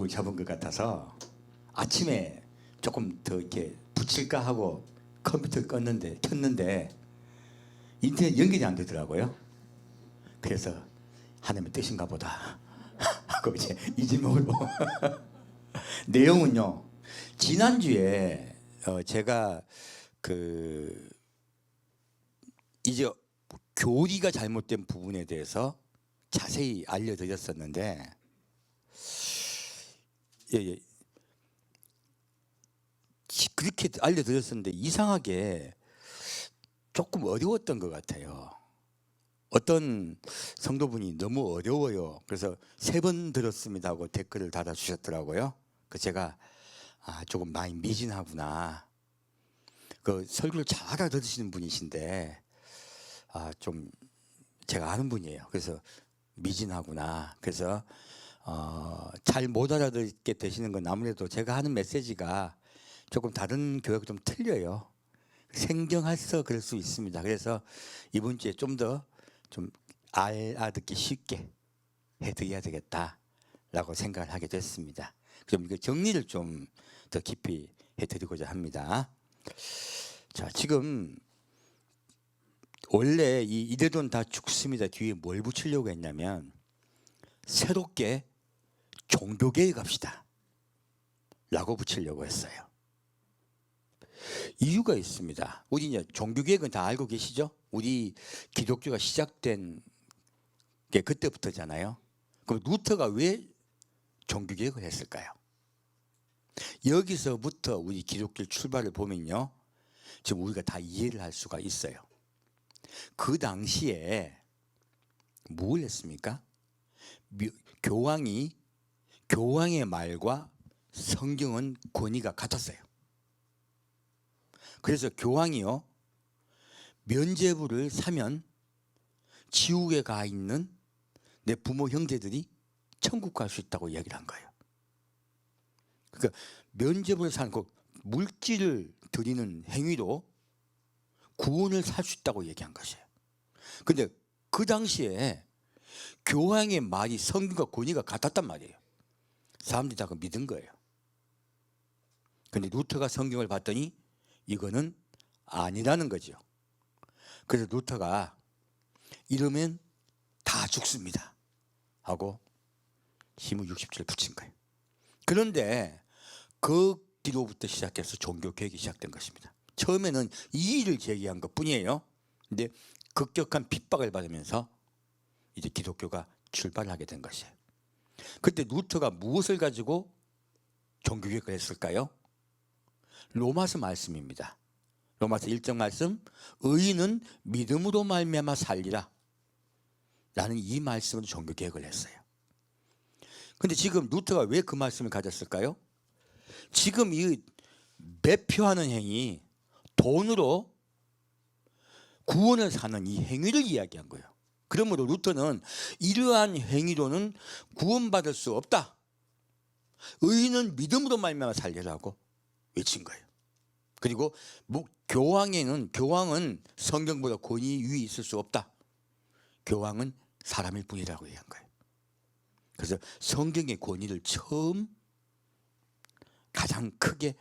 감각을 잡은 것 같아서 아침에 조금 더 이렇게 붙일까 하고 컴퓨터를 켰는데 인터넷 연결이 안 되더라고요. 그래서 하나님의 뜻인가 보다 하고 이제 이 제목으로 내용은요. 지난주에 제가 그 이제 교리가 잘못된 부분에 대해서 자세히 알려드렸었는데 예, 그렇게 알려드렸었는데 이상하게 조금 어려웠던 것 같아요. 어떤 성도분이 너무 어려워요. 그래서 3번 들었습니다 하고 댓글을 달아주셨더라고요. 그 제가 조금 많이 미진하구나. 그 설교를 잘 알아들으시는 분이신데 좀 제가 아는 분이에요. 그래서 미진하구나. 그래서 잘 못 알아듣게 되시는 건 아무래도 제가 하는 메시지가 조금 다른 교회가 좀 틀려요. 생경해서 그럴 수 있습니다. 그래서 이번 주에 좀 더 좀 알아듣기 쉽게 해드려야 되겠다라고 생각을 하게 됐습니다. 그럼 이거 정리를 좀 더 깊이 해드리고자 합니다. 자, 지금 원래 이 이대돈 다 죽습니다 뒤에 뭘 붙이려고 했냐면 새롭게 종교개혁 합시다 라고 붙이려고 했어요. 이유가 있습니다. 우리 이제 종교개혁은 다 알고 계시죠? 우리 기독교가 시작된 게 그때부터잖아요. 그럼 루터가 왜 종교개혁을 했을까요? 여기서부터 우리 기독교 출발을 보면요, 지금 우리가 다 이해를 할 수가 있어요. 그 당시에 뭘 했습니까? 교황의 말과 성경은 권위가 같았어요. 그래서 교황이요, 면죄부를 사면 지옥에 가 있는 내 부모 형제들이 천국 갈 수 있다고 이야기를 한 거예요. 그러니까 면죄부를 사는 그 물질을 드리는 행위로 구원을 살 수 있다고 얘기한 것이에요. 근데 그 당시에 교황의 말이 성경과 권위가 같았단 말이에요. 사람들이 다 그걸 믿은 거예요. 근데 루터가 성경을 봤더니 이거는 아니라는 거죠. 그래서 루터가 이러면 다 죽습니다 하고 힘을 60줄 붙인 거예요. 그런데 그 뒤로부터 시작해서 종교개혁이 시작된 것입니다. 처음에는 이의를 제기한 것뿐이에요. 근데 급격한 핍박을 받으면서 이제 기독교가 출발하게 된 것이에요. 그때 루터가 무엇을 가지고 종교개혁을 했을까요? 로마서 말씀입니다. 로마서 1장 말씀, 의인은 믿음으로 말미암아 살리라 라는 이 말씀으로 종교개혁을 했어요. 근데 지금 루터가 왜 그 말씀을 가졌을까요? 지금 이 매표하는 행위, 돈으로 구원을 사는 이 행위를 이야기한 거예요. 그러므로 루터는 이러한 행위로는 구원받을 수 없다. 의인은 믿음으로 말미암아 살리라고 외친 거예요. 그리고 교황은 성경보다 권위 위에 있을 수 없다. 교황은 사람일 뿐이라고 얘기한 거예요. 그래서 성경의 권위를 처음 가장 크게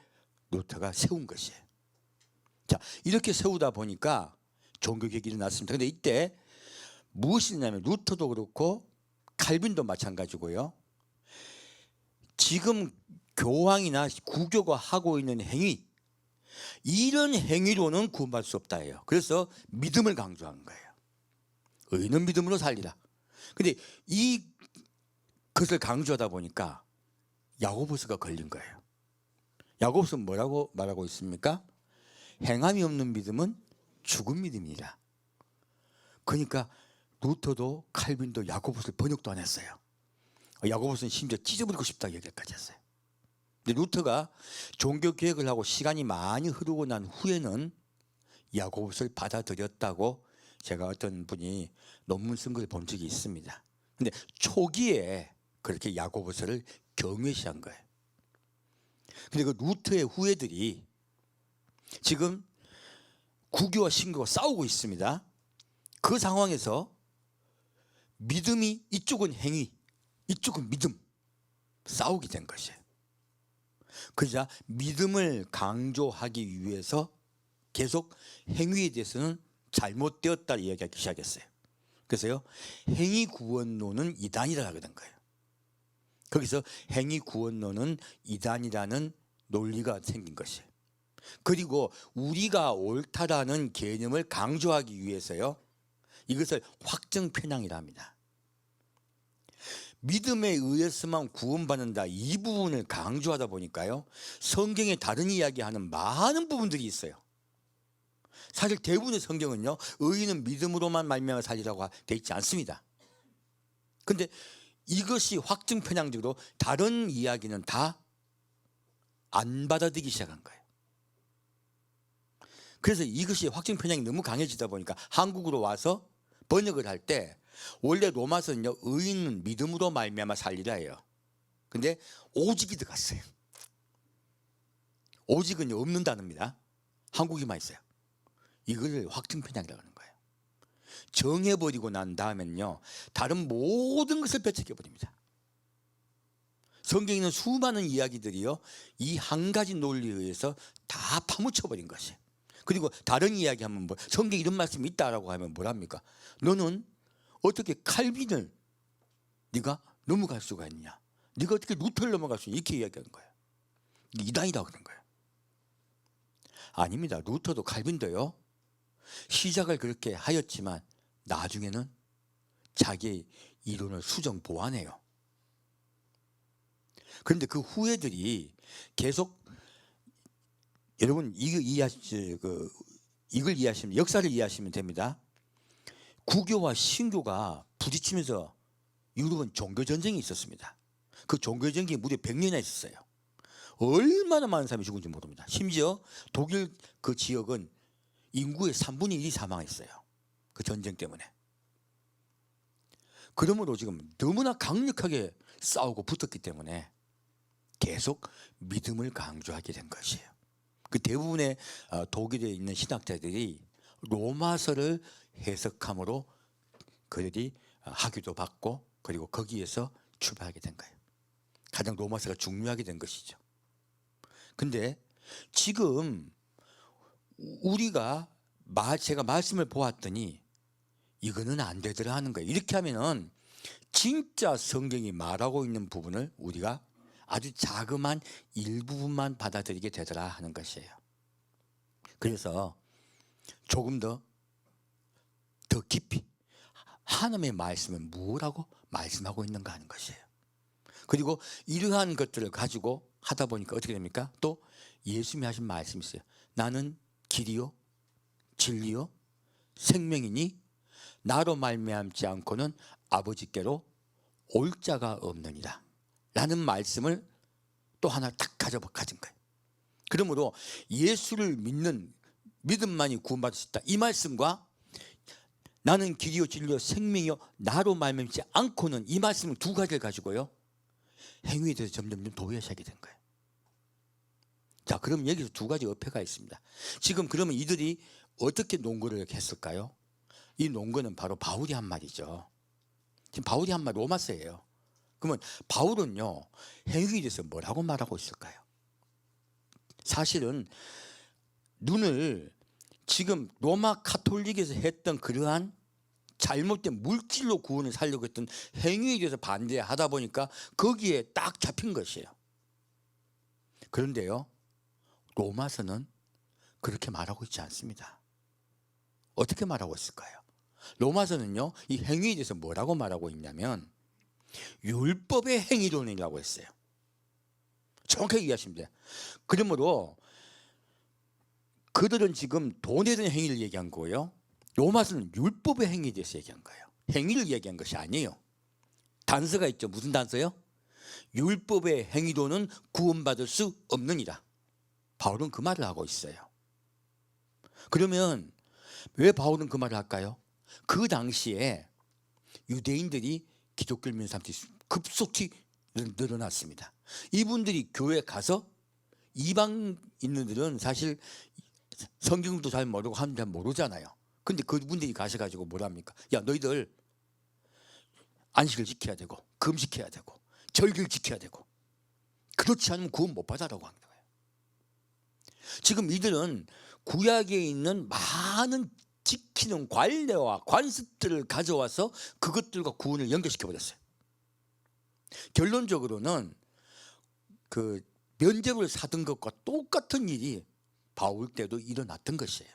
루터가 세운 것이에요. 자, 이렇게 세우다 보니까 종교개혁이 일어났습니다. 그런데 이때 무엇이 있냐면 루터도 그렇고 칼빈도 마찬가지고요. 지금 교황이나 구교가 하고 있는 행위, 이런 행위로는 구원받을 수 없다예요. 그래서 믿음을 강조한 거예요. 의인은 믿음으로 살리라. 근데 이것을 강조하다 보니까 야고보서가 걸린 거예요. 야고보서는 뭐라고 말하고 있습니까? 행함이 없는 믿음은 죽은 믿음이라. 그러니까 루터도 칼빈도 야고보서를 번역도 안 했어요. 야고보서는 심지어 찢어버리고 싶다고 얘기까지 했어요. 근데 루터가 종교개혁을 하고 시간이 많이 흐르고 난 후에는 야고보서를 받아들였다고 제가 어떤 분이 논문 쓴 걸 본 적이 있습니다. 근데 초기에 그렇게 야고보서를 경외시한 거예요. 근데 그 루터의 후예들이 지금 구교와 신교가 싸우고 있습니다. 그 상황에서 믿음이, 이쪽은 행위, 이쪽은 믿음, 싸우게 된 것이에요. 그러자 믿음을 강조하기 위해서 계속 행위에 대해서는 잘못되었다 이야기하기 시작했어요. 그래서요, 행위구원론은 이단이라고 하게 된 거예요. 거기서 행위구원론은 이단이라는 논리가 생긴 것이에요. 그리고 우리가 옳다라는 개념을 강조하기 위해서요, 이것을 확정 편향이라 합니다. 믿음에 의해서만 구원받는다, 이 부분을 강조하다 보니까요, 성경에 다른 이야기하는 많은 부분들이 있어요. 사실 대부분의 성경은요, 의인은 믿음으로만 말미암아 살리라고 되어 있지 않습니다. 근데 이것이 확증 편향적으로 다른 이야기는 다 안 받아들이기 시작한 거예요. 그래서 이것이 확증 편향이 너무 강해지다 보니까 한국으로 와서 번역을 할 때 원래 로마서는요, 의인은 믿음으로 말미암아 살리라예요. 근데 오직이 들어갔어요. 오직은요, 없는 단어입니다. 한국에만 있어요. 이걸 확증 편향이라고 하는 거예요. 정해버리고 난 다음엔요, 다른 모든 것을 배척해버립니다. 성경에 있는 수많은 이야기들이요, 이 한 가지 논리에 의해서 다 파묻혀버린 것이에요. 그리고 다른 이야기하면 뭐 성경에 이런 말씀이 있다라고 하면 뭐랍니까? 너는 어떻게 칼빈을 네가 넘어갈 수가 있냐? 네가 어떻게 루터를 넘어갈 수 있냐? 이렇게 이야기하는 거예요. 이단이라고 하는 거예요. 아닙니다. 루터도 칼빈도요, 시작을 그렇게 하였지만 나중에는 자기의 이론을 수정 보완해요. 그런데 그 후예들이 계속, 여러분 이걸 이해하시면, 역사를 이해하시면 됩니다. 구교와 신교가 부딪히면서 유럽은 종교전쟁이 있었습니다. 그 종교전쟁이 무려 100년이나 있었어요. 얼마나 많은 사람이 죽은지 모릅니다. 심지어 독일 그 지역은 인구의 3분의 1이 사망했어요. 그 전쟁 때문에. 그러므로 지금 너무나 강력하게 싸우고 붙었기 때문에 계속 믿음을 강조하게 된 것이에요. 그 대부분의 독일에 있는 신학자들이 로마서를 해석함으로 그들이 학위도 받고, 그리고 거기에서 출발하게 된 거예요. 가장 로마서가 중요하게 된 것이죠. 근데 지금 우리가 제가 말씀을 보았더니 이거는 안 되더라 하는 거예요. 이렇게 하면은 진짜 성경이 말하고 있는 부분을 우리가 아주 자그마한 일부분만 받아들이게 되더라 하는 것이에요. 그래서 조금 더 깊이 하나님의 말씀은 뭐라고 말씀하고 있는가 하는 것이에요. 그리고 이러한 것들을 가지고 하다 보니까 어떻게 됩니까? 또 예수님이 하신 말씀이 있어요. 나는 길이요 진리요 생명이니 나로 말미암지 않고는 아버지께로 올 자가 없느니라 라는 말씀을 또 하나 딱 가진 거예요. 그러므로 예수를 믿는 믿음만이 구원받을 수 있다, 이 말씀과 나는 길이요 진리요 생명이요 나로 말미암지 않고는, 이 말씀을 두 가지를 가지고요 행위에 대해서 점점 도외시하게 된 거예요. 자, 그럼 여기서 두 가지 어폐가 있습니다. 지금 그러면 이들이 어떻게 논거를 했을까요? 이 논거는 바로 바울이 한 말이죠. 지금 바울이 한 말 로마서예요. 그러면 바울은요 행위에 대해서 뭐라고 말하고 있을까요? 사실은 눈을 지금 로마 카톨릭에서 했던 그러한 잘못된 물질로 구원을 살려고 했던 행위에 대해서 반대하다 보니까 거기에 딱 잡힌 것이에요. 그런데요 로마서는 그렇게 말하고 있지 않습니다. 어떻게 말하고 있을까요? 로마서는요 이 행위에 대해서 뭐라고 말하고 있냐면 율법의 행위론이라고 했어요. 정확하게 이해하시면 돼요. 그러므로 그들은 지금 돈에 대한 행위를 얘기한 거예요. 로마서는 율법의 행위에 대해서 얘기한 거예요. 행위를 얘기한 것이 아니에요. 단서가 있죠. 무슨 단서요? 율법의 행위로는 구원받을 수 없느니라. 바울은 그 말을 하고 있어요. 그러면 왜 바울은 그 말을 할까요? 그 당시에 유대인들이 기독교를 믿는 사람들이 급속히 늘어났습니다. 이분들이 교회에 가서 이방 있는들은 사실 성경도 잘 모르고 하는 잘 모르잖아요. 근데 그분들이 가셔가지고 뭐랍니까? 야, 너희들 안식을 지켜야 되고 금식해야 되고 절기를 지켜야 되고 그렇지 않으면 구원 못 받아라고 하는 거예요. 지금 이들은 구약에 있는 많은 지키는 관례와 관습들을 가져와서 그것들과 구원을 연결시켜 버렸어요. 결론적으로는 그 면죄부를 사던 것과 똑같은 일이 바울 때도 일어났던 것이에요.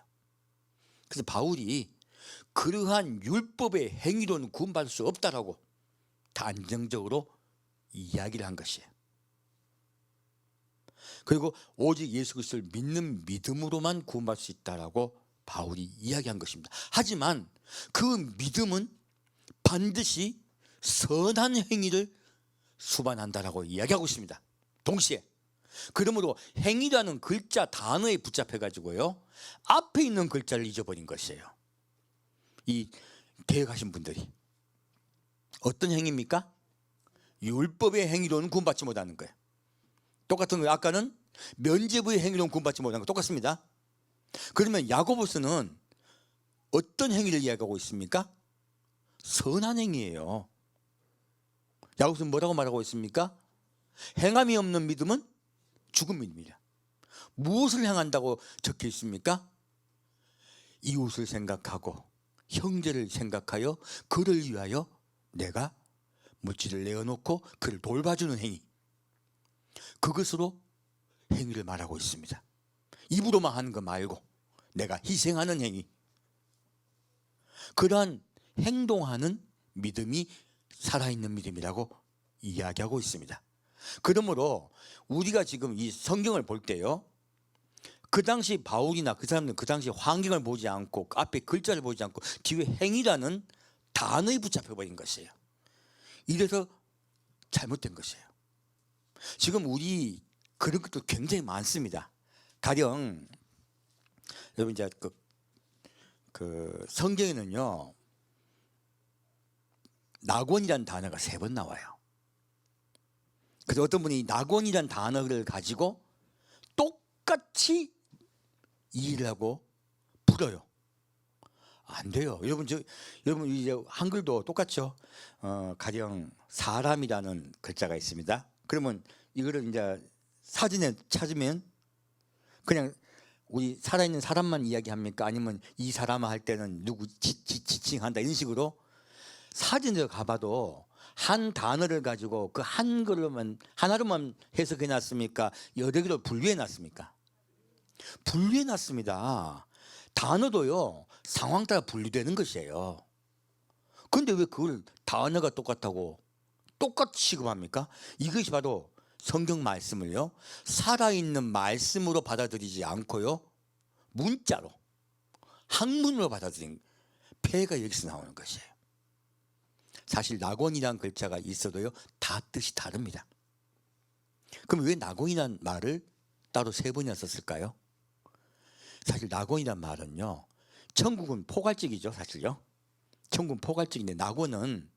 그래서 바울이 그러한 율법의 행위로는 구원받을 수 없다라고 단정적으로 이야기를 한 것이에요. 그리고 오직 예수 그리스도를 믿는 믿음으로만 구원받을 수 있다라고 바울이 이야기한 것입니다. 하지만 그 믿음은 반드시 선한 행위를 수반한다라고 이야기하고 있습니다. 동시에 그러므로 행위라는 글자 단어에 붙잡혀 가지고요 앞에 있는 글자를 잊어버린 것이에요. 이 개혁하신 분들이 어떤 행위입니까? 율법의 행위로는 구원받지 못하는 거예요. 똑같은 거예요. 아까는 면죄부의 행위로는 구원받지 못하는 거 똑같습니다. 그러면 야고보서는 어떤 행위를 이야기하고 있습니까? 선한 행위예요. 야고보서는 뭐라고 말하고 있습니까? 행함이 없는 믿음은 죽은 믿음이라. 무엇을 행한다고 적혀 있습니까? 이웃을 생각하고 형제를 생각하여 그를 위하여 내가 물질을 내어놓고 그를 돌봐주는 행위, 그것으로 행위를 말하고 있습니다. 입으로만 하는 거 말고 내가 희생하는 행위, 그러한 행동하는 믿음이 살아있는 믿음이라고 이야기하고 있습니다. 그러므로 우리가 지금 이 성경을 볼 때요, 그 당시 바울이나 그 사람들은 그 당시 환경을 보지 않고 앞에 글자를 보지 않고 뒤에 행위라는 단어에 붙잡혀버린 것이에요. 이래서 잘못된 것이에요. 지금 우리 그런 것도 굉장히 많습니다. 가령 여러분 이제 그 성경에는요 낙원이라는 단어가 3번 나와요. 그래서 어떤 분이 낙원이라는 단어를 가지고 똑같이 일을 하고 풀어요. 안 돼요. 여러분 이제 한글도 똑같죠. 가령 사람이라는 글자가 있습니다. 그러면 이거를 이제 사진에 찾으면 그냥 우리 살아있는 사람만 이야기합니까? 아니면 이 사람 할 때는 누구 지칭한다 이런 식으로 사진을 가봐도 한 단어를 가지고 그 한글로만 하나로만 해석해 놨습니까? 여러 개로 분류해 놨습니까? 분류해 놨습니다. 단어도요 상황 따라 분류되는 것이에요. 그런데 왜 그걸 단어가 똑같다고 똑같이 취급합니까? 이것이 바로 성경 말씀을요 살아있는 말씀으로 받아들이지 않고요 문자로 학문으로 받아들인 폐해가 여기서 나오는 것이에요. 사실 낙원이라는 글자가 있어도요 다 뜻이 다릅니다. 그럼 왜 낙원이라는 말을 따로 3번이나 썼을까요? 사실 낙원이란 말은요 천국은 포괄적이죠. 사실요 천국은 포괄적인데 낙원은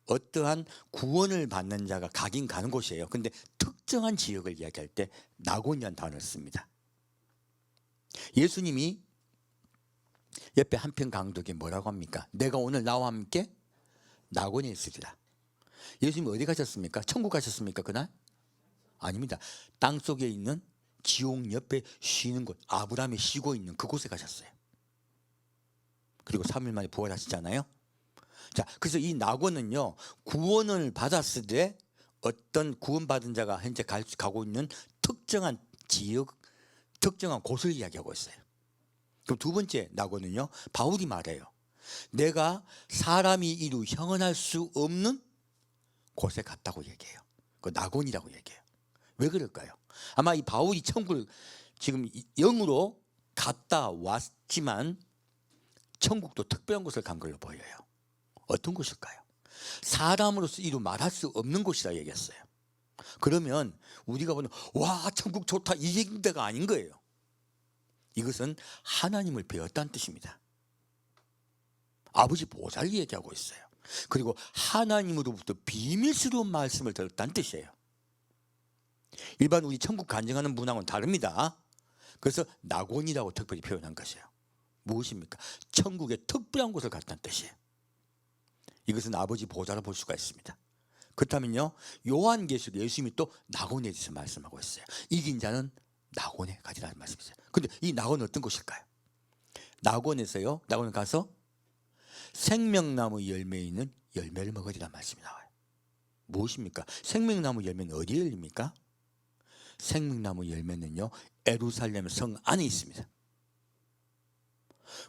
어떠한 구원을 받는 자가 가긴 가는 곳이에요. 근데 특정한 지역을 이야기할 때 낙원이라는 단어를 씁니다. 예수님이 옆에 한편 강독에 뭐라고 합니까? 내가 오늘 나와 함께 낙원에 있으리라. 예수님이 어디 가셨습니까? 천국 가셨습니까 그날? 아닙니다. 땅속에 있는 지옥 옆에 쉬는 곳, 아브라함이 쉬고 있는 그곳에 가셨어요. 그리고 3일 만에 부활하시잖아요. 자, 그래서 이 낙원은요 구원을 받았을 때 어떤 구원받은 자가 현재 가고 있는 특정한 지역, 특정한 곳을 이야기하고 있어요. 그럼 두 번째 낙원은요 바울이 말해요. 내가 사람이 이루 형언할 수 없는 곳에 갔다고 얘기해요. 그 낙원이라고 얘기해요. 왜 그럴까요? 아마 이 바울이 천국을 지금 영으로 갔다 왔지만 천국도 특별한 곳을 간 걸로 보여요. 어떤 곳일까요? 사람으로서 이루 말할 수 없는 곳이라 얘기했어요. 그러면 우리가 보는 와 천국 좋다 이 얘기가 아닌 거예요. 이것은 하나님을 배웠다는 뜻입니다. 아버지 보좌를 얘기하고 있어요. 그리고 하나님으로부터 비밀스러운 말씀을 들었다는 뜻이에요. 일반 우리 천국 간증하는 문항은 다릅니다. 그래서 낙원이라고 특별히 표현한 것이에요. 무엇입니까? 천국의 특별한 곳을 갔다는 뜻이에요. 이것은 아버지 보좌로 볼 수가 있습니다. 그렇다면요, 요한계시록 예수님이 또 낙원에 대해서 말씀하고 있어요. 이긴 자는 낙원에 가지라는 말씀이세요. 근데 이 낙원은 어떤 곳일까요? 낙원에서요, 낙원에 가서 생명나무 열매에 있는 열매를 먹으리라는 말씀이 나와요. 무엇입니까? 생명나무 열매는 어디에 열립니까? 생명나무 열매는요, 예루살렘 성 안에 있습니다.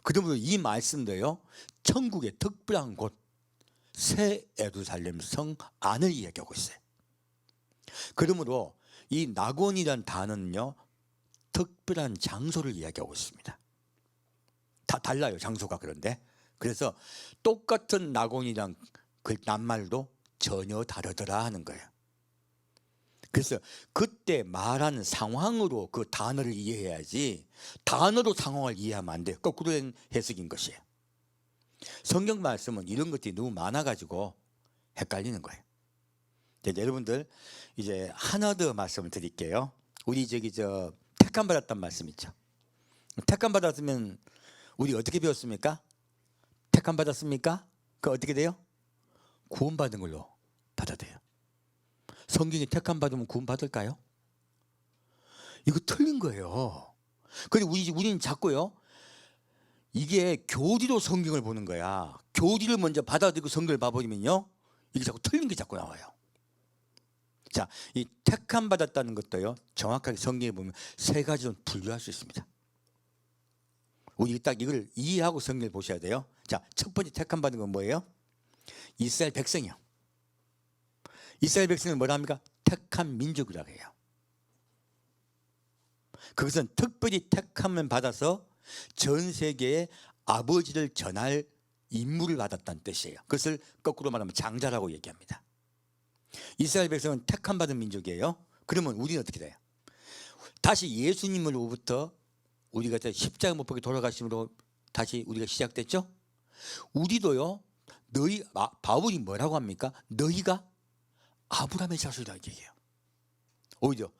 그러므로 이 말씀도요, 천국의 특별한 곳, 새 예루살렘 성 안을 이야기하고 있어요. 그러므로 이 낙원이라는 단어는요, 특별한 장소를 이야기하고 있습니다. 다 달라요, 장소가. 그런데 그래서 똑같은 낙원이란 그 낱말도 전혀 다르더라 하는 거예요. 그래서 그때 말하는 상황으로 그 단어를 이해해야지, 단어로 상황을 이해하면 안 돼요. 거꾸로 된 해석인 것이에요. 성경 말씀은 이런 것들이 너무 많아가지고 헷갈리는 거예요. 여러분들, 이제 하나 더 말씀을 드릴게요. 우리 택함 받았단 말씀 있죠. 택함 받았으면 우리 어떻게 배웠습니까? 택함 받았습니까? 그 어떻게 돼요? 구원받은 걸로 받아들여요. 성경이 택함 받으면 구원 받을까요? 이거 틀린 거예요. 근데 우리는 자꾸요, 이게 교리로 성경을 보는 거야. 교리를 먼저 받아들이고 성경을 봐버리면요, 이게 자꾸 틀린 게 자꾸 나와요. 자, 이 택함 받았다는 것도요, 정확하게 성경에 보면 세 가지로 분류할 수 있습니다. 우리 딱 이걸 이해하고 성경을 보셔야 돼요. 자, 첫 번째 택함 받은 건 뭐예요? 이스라엘 백성이요. 이스라엘 백성은 뭐라 합니까? 택한 민족이라고 해요. 그것은 특별히 택함을 받아서 전 세계에 아버지를 전할 임무를 받았다는 뜻이에요. 그것을 거꾸로 말하면 장자라고 얘기합니다. 이스라엘 백성은 택함 받은 민족이에요. 그러면 우리는 어떻게 돼요? 다시 예수님으로부터 우리가 십자가 못 박혀 돌아가심으로 다시 우리가 시작됐죠? 우리도요, 바울이 뭐라고 합니까? 너희가 아브라함의 자손이라고 얘기해요. 오히려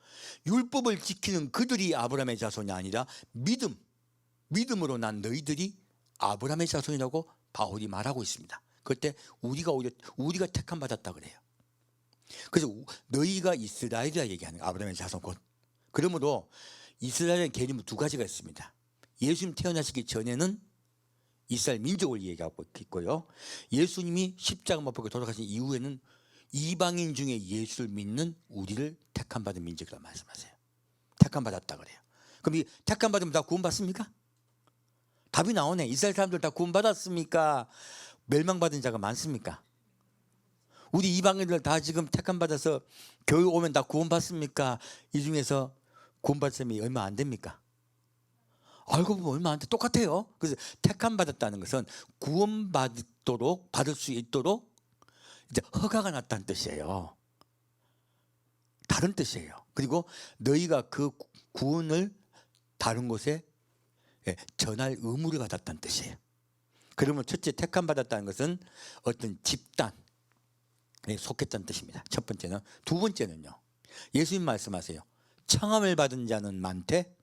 율법을 지키는 그들이 아브라함의 자손이 아니라 믿음으로 난 너희들이 아브라함의 자손이라고 바울이 말하고 있습니다. 그때 우리가 택함 받았다 그래요. 그래서 너희가 이스라엘이라 얘기하는 거예요. 아브라함의 자손 곧. 그러므로 이스라엘의 개념은 두 가지가 있습니다. 예수님 태어나시기 전에는 이스라엘 민족을 얘기하고 있고요, 예수님이 십자가 못 박혀 돌아가신 이후에는 이방인 중에 예수를 믿는 우리를 택함 받은 민족이라고 말씀하세요. 택함 받았다 그래요. 그럼 이 택함 받으면 다 구원 받습니까? 답이 나오네. 이스라엘 사람들 다 구원 받았습니까? 멸망받은 자가 많습니까? 우리 이방인들 다 지금 택함 받아서 교회 오면 다 구원 받습니까? 이 중에서 구원 받을 사람이 얼마 안 됩니까? 알고 보면 얼마 안 돼. 똑같아요. 그래서 택함 받았다는 것은 구원 받을 수 있도록 이제 허가가 났다는 뜻이에요. 다른 뜻이에요. 그리고 너희가 그 구원을 다른 곳에 전할 의무를 받았다는 뜻이에요. 그러면 첫째, 택함 받았다는 것은 어떤 집단에 속했다는 뜻입니다. 첫 번째는. 두 번째는요, 예수님 말씀하세요. 청함을 받은 자는 많되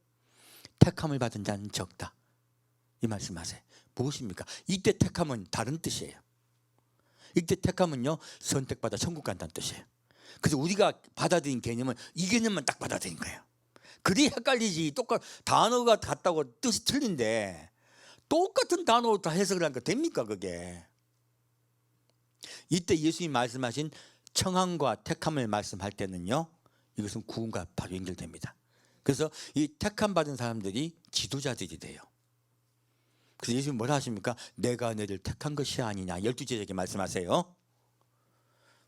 택함을 받은 자는 적다, 이 말씀하세요. 무엇입니까? 이때 택함은 다른 뜻이에요. 이때 택함은요, 선택받아 천국 간다는 뜻이에요. 그래서 우리가 받아들인 개념은 이 개념만 딱 받아들인 거예요. 그리 헷갈리지. 단어가 같다고 뜻이 틀린데 똑같은 단어로 다 해석을 하니까 됩니까 그게? 이때 예수님이 말씀하신 청함과 택함을 말씀할 때는요, 이것은 구원과 바로 연결됩니다. 그래서 이 택함 받은 사람들이 지도자들이 돼요. 그래서 예수님 뭐라 하십니까? 내가 너를 택한 것이 아니냐, 12제자에게 말씀하세요.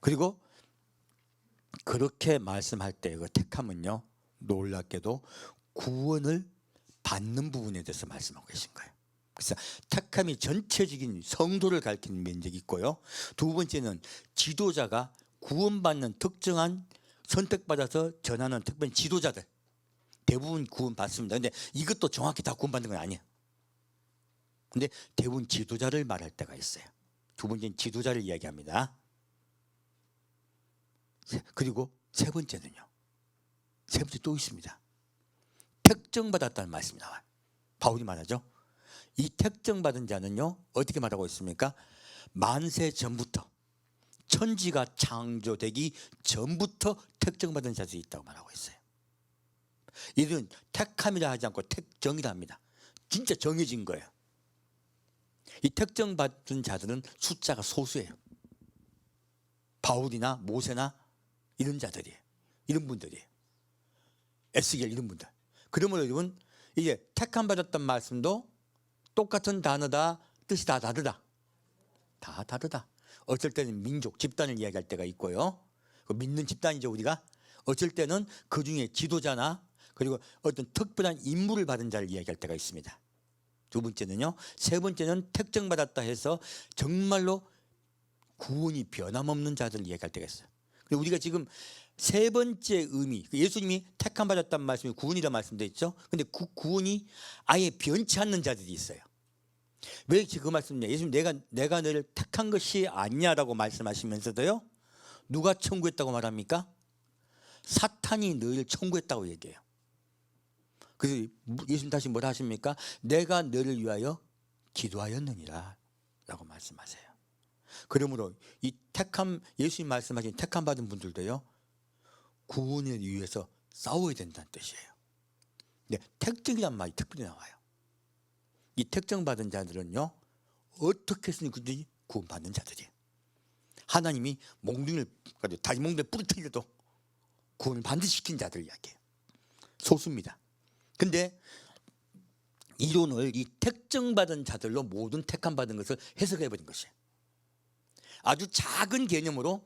그리고 그렇게 말씀할 때 그 택함은요, 놀랍게도 구원을 받는 부분에 대해서 말씀하고 계신 거예요. 그래서 택함이 전체적인 성도를 가리키는 면적이 있고요, 두 번째는 지도자가 구원받는 특정한 선택받아서 전하는 특별한 지도자들, 대부분 구원받습니다. 근데 이것도 정확히 다 구원받는 건 아니에요. 근데 대부분 지도자를 말할 때가 있어요. 두 번째는 지도자를 이야기합니다. 그리고 세 번째는요, 세 번째 또 있습니다. 택정받았다는 말씀이 나와요. 바울이 말하죠. 이 택정받은 자는요, 어떻게 말하고 있습니까? 만세 전부터 천지가 창조되기 전부터 택정받은 자들이 있다고 말하고 있어요. 이들은 택함이라 하지 않고 택정이라 합니다. 진짜 정해진 거예요. 이 택정받은 자들은 숫자가 소수예요. 바울이나 모세나 이런 자들이에요. 이런 분들이에요. 에스겔 이런 분들. 그러므로 여러분 이제 택함 받았던 말씀도 똑같은 단어다, 뜻이 다 다르다. 다 다르다. 어쩔 때는 민족, 집단을 이야기할 때가 있고요. 믿는 집단이죠 우리가. 어쩔 때는 그 중에 지도자나 그리고 어떤 특별한 임무를 받은 자를 이야기할 때가 있습니다. 두 번째는요. 세 번째는 택정받았다 해서 정말로 구원이 변함없는 자들을 이야기할 때가 있어요. 그리고 우리가 지금 세 번째 의미, 예수님이 택함 받았다는 말씀이 구원이라 말씀되어 있죠. 근데 그 구원이 아예 변치 않는 자들이 있어요. 왜 그 말씀이냐? 예수님 내가 너를 택한 것이 아니냐라고 말씀하시면서도요. 누가 청구했다고 말합니까? 사탄이 너희를 청구했다고 얘기해요. 그래서 예수님 다시 뭐라 하십니까? 내가 너를 위하여 기도하였느니라 라고 말씀하세요. 그러므로 이 택함, 예수님 말씀하신 택함 받은 분들도요. 구원을 위해서 싸워야 된다는 뜻이에요. 근데 택정이란 말이 특별히 나와요. 이 택정 받은 자들은요. 어떻게 했으니 그들이 구원받는 자들이에요. 하나님이 몽둥이를 다시 몽둥이를 부러뜨려도 구원을 반드시 시킨 자들을 이야기해요. 소수입니다. 근데 이론을 이 택정받은 자들로 모든 택함 받은 것을 해석해버린 것이에요. 아주 작은 개념으로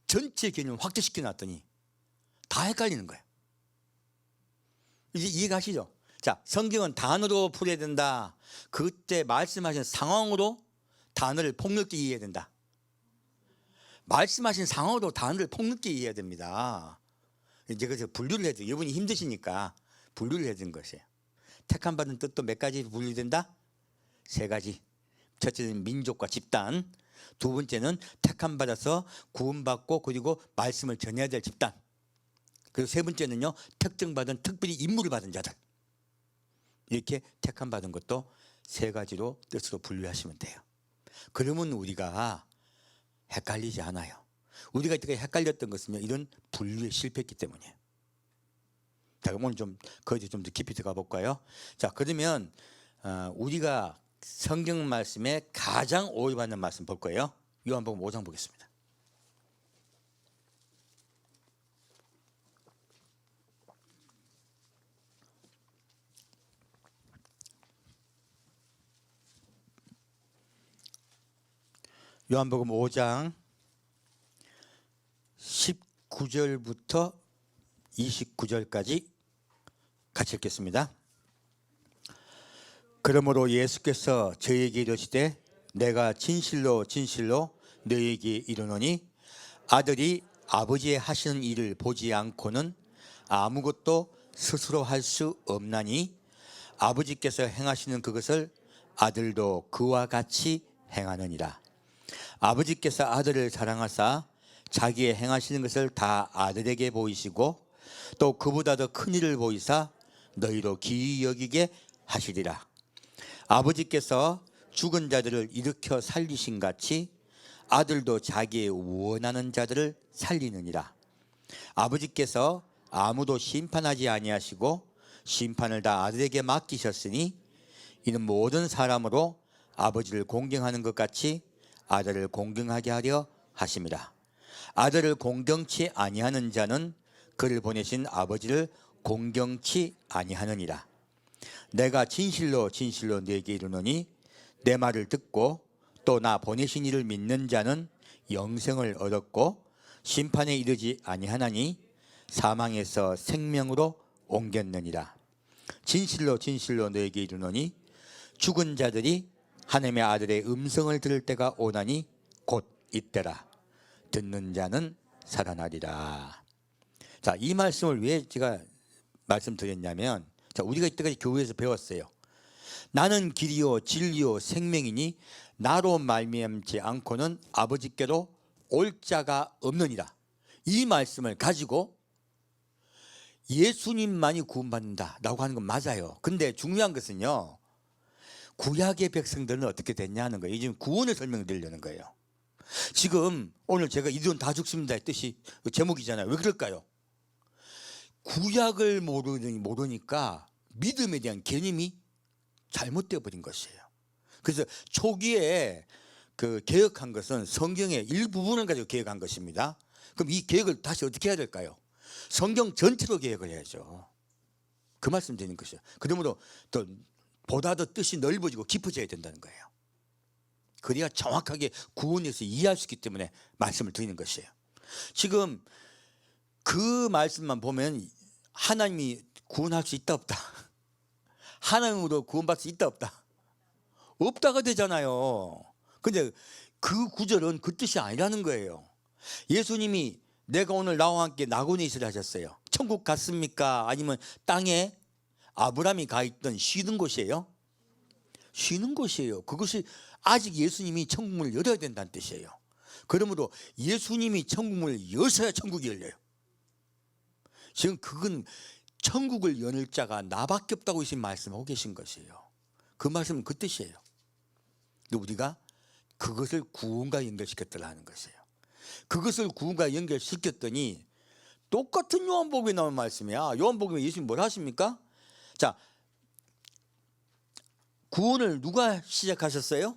전체 개념을 확대시켜 놨더니 다 헷갈리는 거예요. 이제 이해가시죠? 자, 성경은 단어로 풀어야 된다. 그때 말씀하신 상황으로 단어를 폭넓게 이해해야 된다. 말씀하신 상황으로 단어를 폭넓게 이해해야 됩니다. 이제 그래서 분류를 해야 돼요. 여러분이 힘드시니까 분류를 해야 되는 것이에요. 택함 받은 뜻도 몇 가지 분류된다? 세 가지. 첫째는 민족과 집단. 두 번째는 택함 받아서 구원받고 그리고 말씀을 전해야 될 집단. 그리고 세 번째는요. 특정받은 특별히 임무를 받은 자들. 이렇게 택함 받은 것도 세 가지로 뜻으로 분류하시면 돼요. 그러면 우리가 헷갈리지 않아요. 우리가 이때까지 헷갈렸던 것은요. 이런 분류에 실패했기 때문이에요. 자, 오늘 좀 거기에 좀 더 깊이 들어가 볼까요? 자, 그러면 우리가 성경 말씀에 가장 오해받는 말씀 볼 거예요. 요한복음 5장 보겠습니다. 요한복음 5장 19절부터 29절까지 같이 읽겠습니다. 그러므로 예수께서 저에게 이르시되 내가 진실로 진실로 너에게 이르노니 아들이 아버지의 하시는 일을 보지 않고는 아무것도 스스로 할 수 없나니 아버지께서 행하시는 그것을 아들도 그와 같이 행하느니라. 아버지께서 아들을 사랑하사 자기의 행하시는 것을 다 아들에게 보이시고 또 그보다 더 큰 일을 보이사 너희로 기이 여기게 하시리라. 아버지께서 죽은 자들을 일으켜 살리신 같이 아들도 자기의 원하는 자들을 살리느니라. 아버지께서 아무도 심판하지 아니하시고 심판을 다 아들에게 맡기셨으니 이는 모든 사람으로 아버지를 공경하는 것 같이 아들을 공경하게 하려 하심이라. 아들을 공경치 아니하는 자는 그를 보내신 아버지를 공경치 아니하느니라. 내가 진실로 진실로 너에게 이르노니 내 말을 듣고 또 나 보내신 이를 믿는 자는 영생을 얻었고 심판에 이르지 아니하나니 사망에서 생명으로 옮겼느니라. 진실로 진실로 너에게 이르노니 죽은 자들이 하나님의 아들의 음성을 들을 때가 오나니 곧 이때라. 듣는 자는 살아나리라. 자, 이 말씀을 왜 제가 말씀드렸냐면, 자, 우리가 이때까지 교회에서 배웠어요. 나는 길이요 진리요 생명이니 나로 말미암지 않고는 아버지께로 올 자가 없느니라. 이 말씀을 가지고 예수님만이 구원받는다라고 하는 건 맞아요. 근데 중요한 것은요, 구약의 백성들은 어떻게 됐냐 하는 거예요. 지금 구원을 설명드리려는 거예요. 지금 오늘 제가 이들은 다 죽습니다의 뜻이 제목이잖아요. 왜 그럴까요? 구약을 모르니까 믿음에 대한 개념이 잘못되어 버린 것이에요. 그래서 초기에 그 개혁한 것은 성경의 일부분을 가지고 개혁한 것입니다. 그럼 이 개혁을 다시 어떻게 해야 될까요? 성경 전체로 개혁을 해야죠. 그 말씀 드리는 것이죠. 그러므로 더 보다 더 뜻이 넓어지고 깊어져야 된다는 거예요. 그래야 정확하게 구원에서 이해할 수 있기 때문에 말씀을 드리는 것이에요. 지금 그 말씀만 보면 하나님이 구원할 수 있다 없다? 하나님으로 구원받을 수 있다 없다? 없다가 되잖아요. 근데 그 구절은 그 뜻이 아니라는 거예요. 예수님이 내가 오늘 나와 함께 낙원에 있으라 하셨어요. 천국 갔습니까? 아니면 땅에 아브라함이 가 있던 쉬는 곳이에요? 쉬는 곳이에요. 그것이 아직 예수님이 천국문을 열어야 된다는 뜻이에요. 그러므로 예수님이 천국문을 여셔야 천국이 열려요. 지금 그건 천국을 여는 자가 나밖에 없다고 지금 말씀하고 계신 것이에요. 그 말씀은 그 뜻이에요. 근데 우리가 그것을 구원과 연결시켰더라는 것이에요. 그것을 구원과 연결시켰더니 똑같은 요한복음에 나온 말씀이야. 요한복음에 예수님 뭘 하십니까? 자, 구원을 누가 시작하셨어요?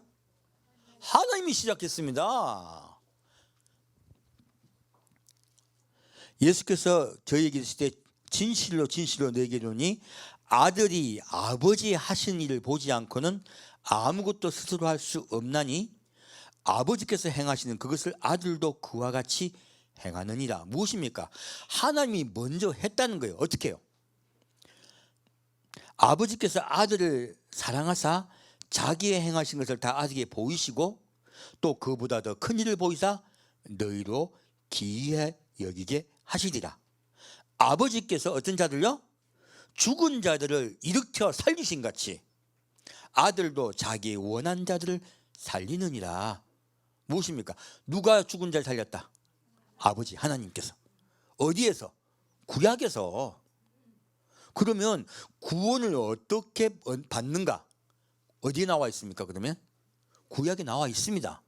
하나님이 시작했습니다. 예수께서 저희에게 이르실 때 진실로 진실로 내게 이르노니 아들이 아버지 하신 일을 보지 않고는 아무것도 스스로 할 수 없나니 아버지께서 행하시는 그것을 아들도 그와 같이 행하느니라. 무엇입니까? 하나님이 먼저 했다는 거예요. 어떻게 해요? 아버지께서 아들을 사랑하사 자기의 행하신 것을 다 아들에게 보이시고 또 그보다 더 큰 일을 보이사 너희로 기이해 여기게 하시리라. 아버지께서 어떤 자들요? 죽은 자들을 일으켜 살리신 같이 아들도 자기의 원한 자들을 살리느니라. 무엇입니까? 누가 죽은 자를 살렸다? 아버지 하나님께서. 어디에서? 구약에서. 그러면 구원을 어떻게 받는가? 어디에 나와 있습니까? 그러면 구약에 나와 있습니다.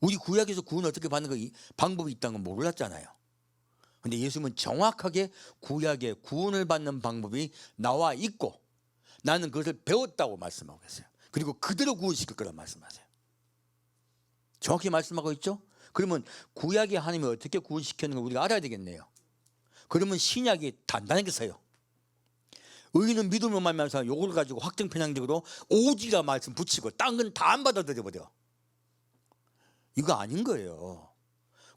우리 구약에서 구원 어떻게 받는 거 방법이 있다는 건 몰랐잖아요. 근데 예수님은 정확하게 구약에 구원을 받는 방법이 나와 있고 나는 그것을 배웠다고 말씀하고 계세요. 그리고 그대로 구원시킬 거라 말씀하세요. 정확히 말씀하고 있죠? 그러면 구약의 하나님이 어떻게 구원시켰는가 우리가 알아야 되겠네요. 그러면 신약이 단단하게 서요. 의인은 믿음으로 말미암아 요걸 가지고 확정편향적으로 오지라 말씀 붙이고 딴 건 다 안 받아들여 버려. 이거 아닌 거예요.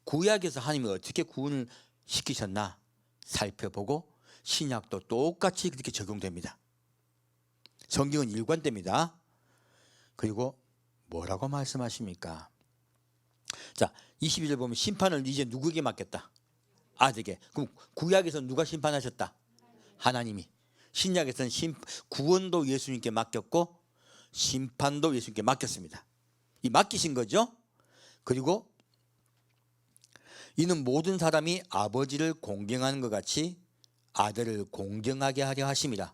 구약에서 하나님이 어떻게 구원을 시키셨나 살펴보고 신약도 똑같이 그렇게 적용됩니다. 성경은 일관됩니다. 그리고 뭐라고 말씀하십니까? 자, 22절 보면 심판을 이제 누구에게 맡겼다? 아들에게. 그럼 구약에서 누가 심판하셨다? 하나님이. 신약에서는 구원도 예수님께 맡겼고 심판도 예수님께 맡겼습니다. 이 맡기신 거죠. 그리고 이는 모든 사람이 아버지를 공경하는 것 같이 아들을 공경하게 하려 하심이라.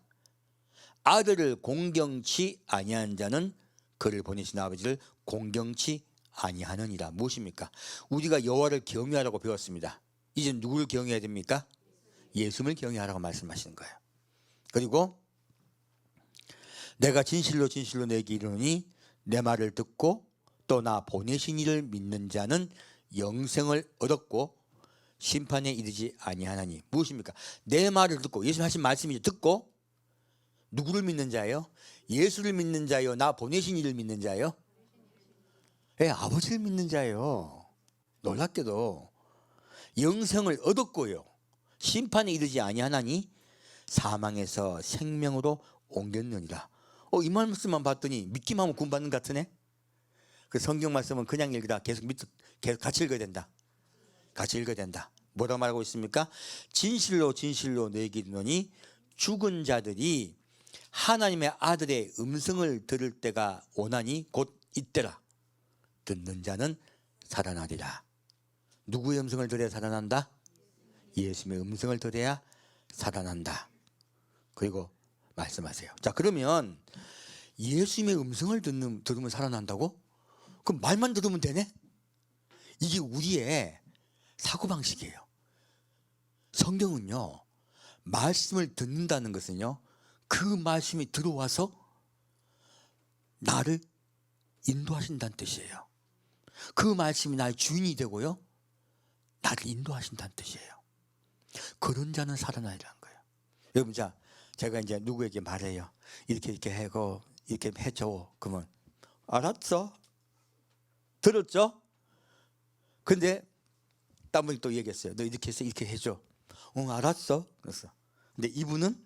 아들을 공경치 아니한 자는 그를 보내신 아버지를 공경치 아니하느니라. 무엇입니까? 우리가 여호와를 경외하라고 배웠습니다. 이제 누구를 경외해야 됩니까? 예수님을 경외하라고 말씀하시는 거예요. 그리고 내가 진실로 진실로 내게 이르노니 내 말을 듣고 또 나 보내신 이를 믿는 자는 영생을 얻었고 심판에 이르지 아니하나니. 무엇입니까? 내 말을 듣고 예수님 하신 말씀이죠. 듣고 누구를 믿는 자예요? 예수를 믿는 자예요? 나 보내신 이를 믿는 자예요? 네, 아버지를 믿는 자예요. 놀랍게도 영생을 얻었고요 심판에 이르지 아니하나니 사망에서 생명으로 옮겼느니라. 이 말씀만 봤더니 믿기만 하면 구원받는 것 같으네. 그 성경 말씀은 그냥 읽으라. 계속 같이 읽어야 된다. 같이 읽어야 된다. 뭐라고 말하고 있습니까? 진실로 진실로 내게 이르노니 죽은 자들이 하나님의 아들의 음성을 들을 때가 오나니 곧 이때라. 듣는 자는 살아나리라. 누구의 음성을 들어야 살아난다? 예수님의 음성을 들어야 살아난다. 그리고 말씀하세요. 자, 그러면 예수님의 음성을 들으면 살아난다고? 그럼 말만 들으면 되네? 이게 우리의 사고방식이에요. 성경은요, 말씀을 듣는다는 것은요, 그 말씀이 들어와서 나를 인도하신다는 뜻이에요. 그 말씀이 나의 주인이 되고요, 나를 인도하신다는 뜻이에요. 그런 자는 살아나리라는 거예요. 여러분, 자, 제가 이제 누구에게 말해요. 이렇게 하고 이렇게 해줘. 그러면 알았어. 들었죠? 근데 딴 분이 또 얘기했어요. 너 이렇게 해서 이렇게 해줘. 응, 알았어. 그랬어. 근데 이분은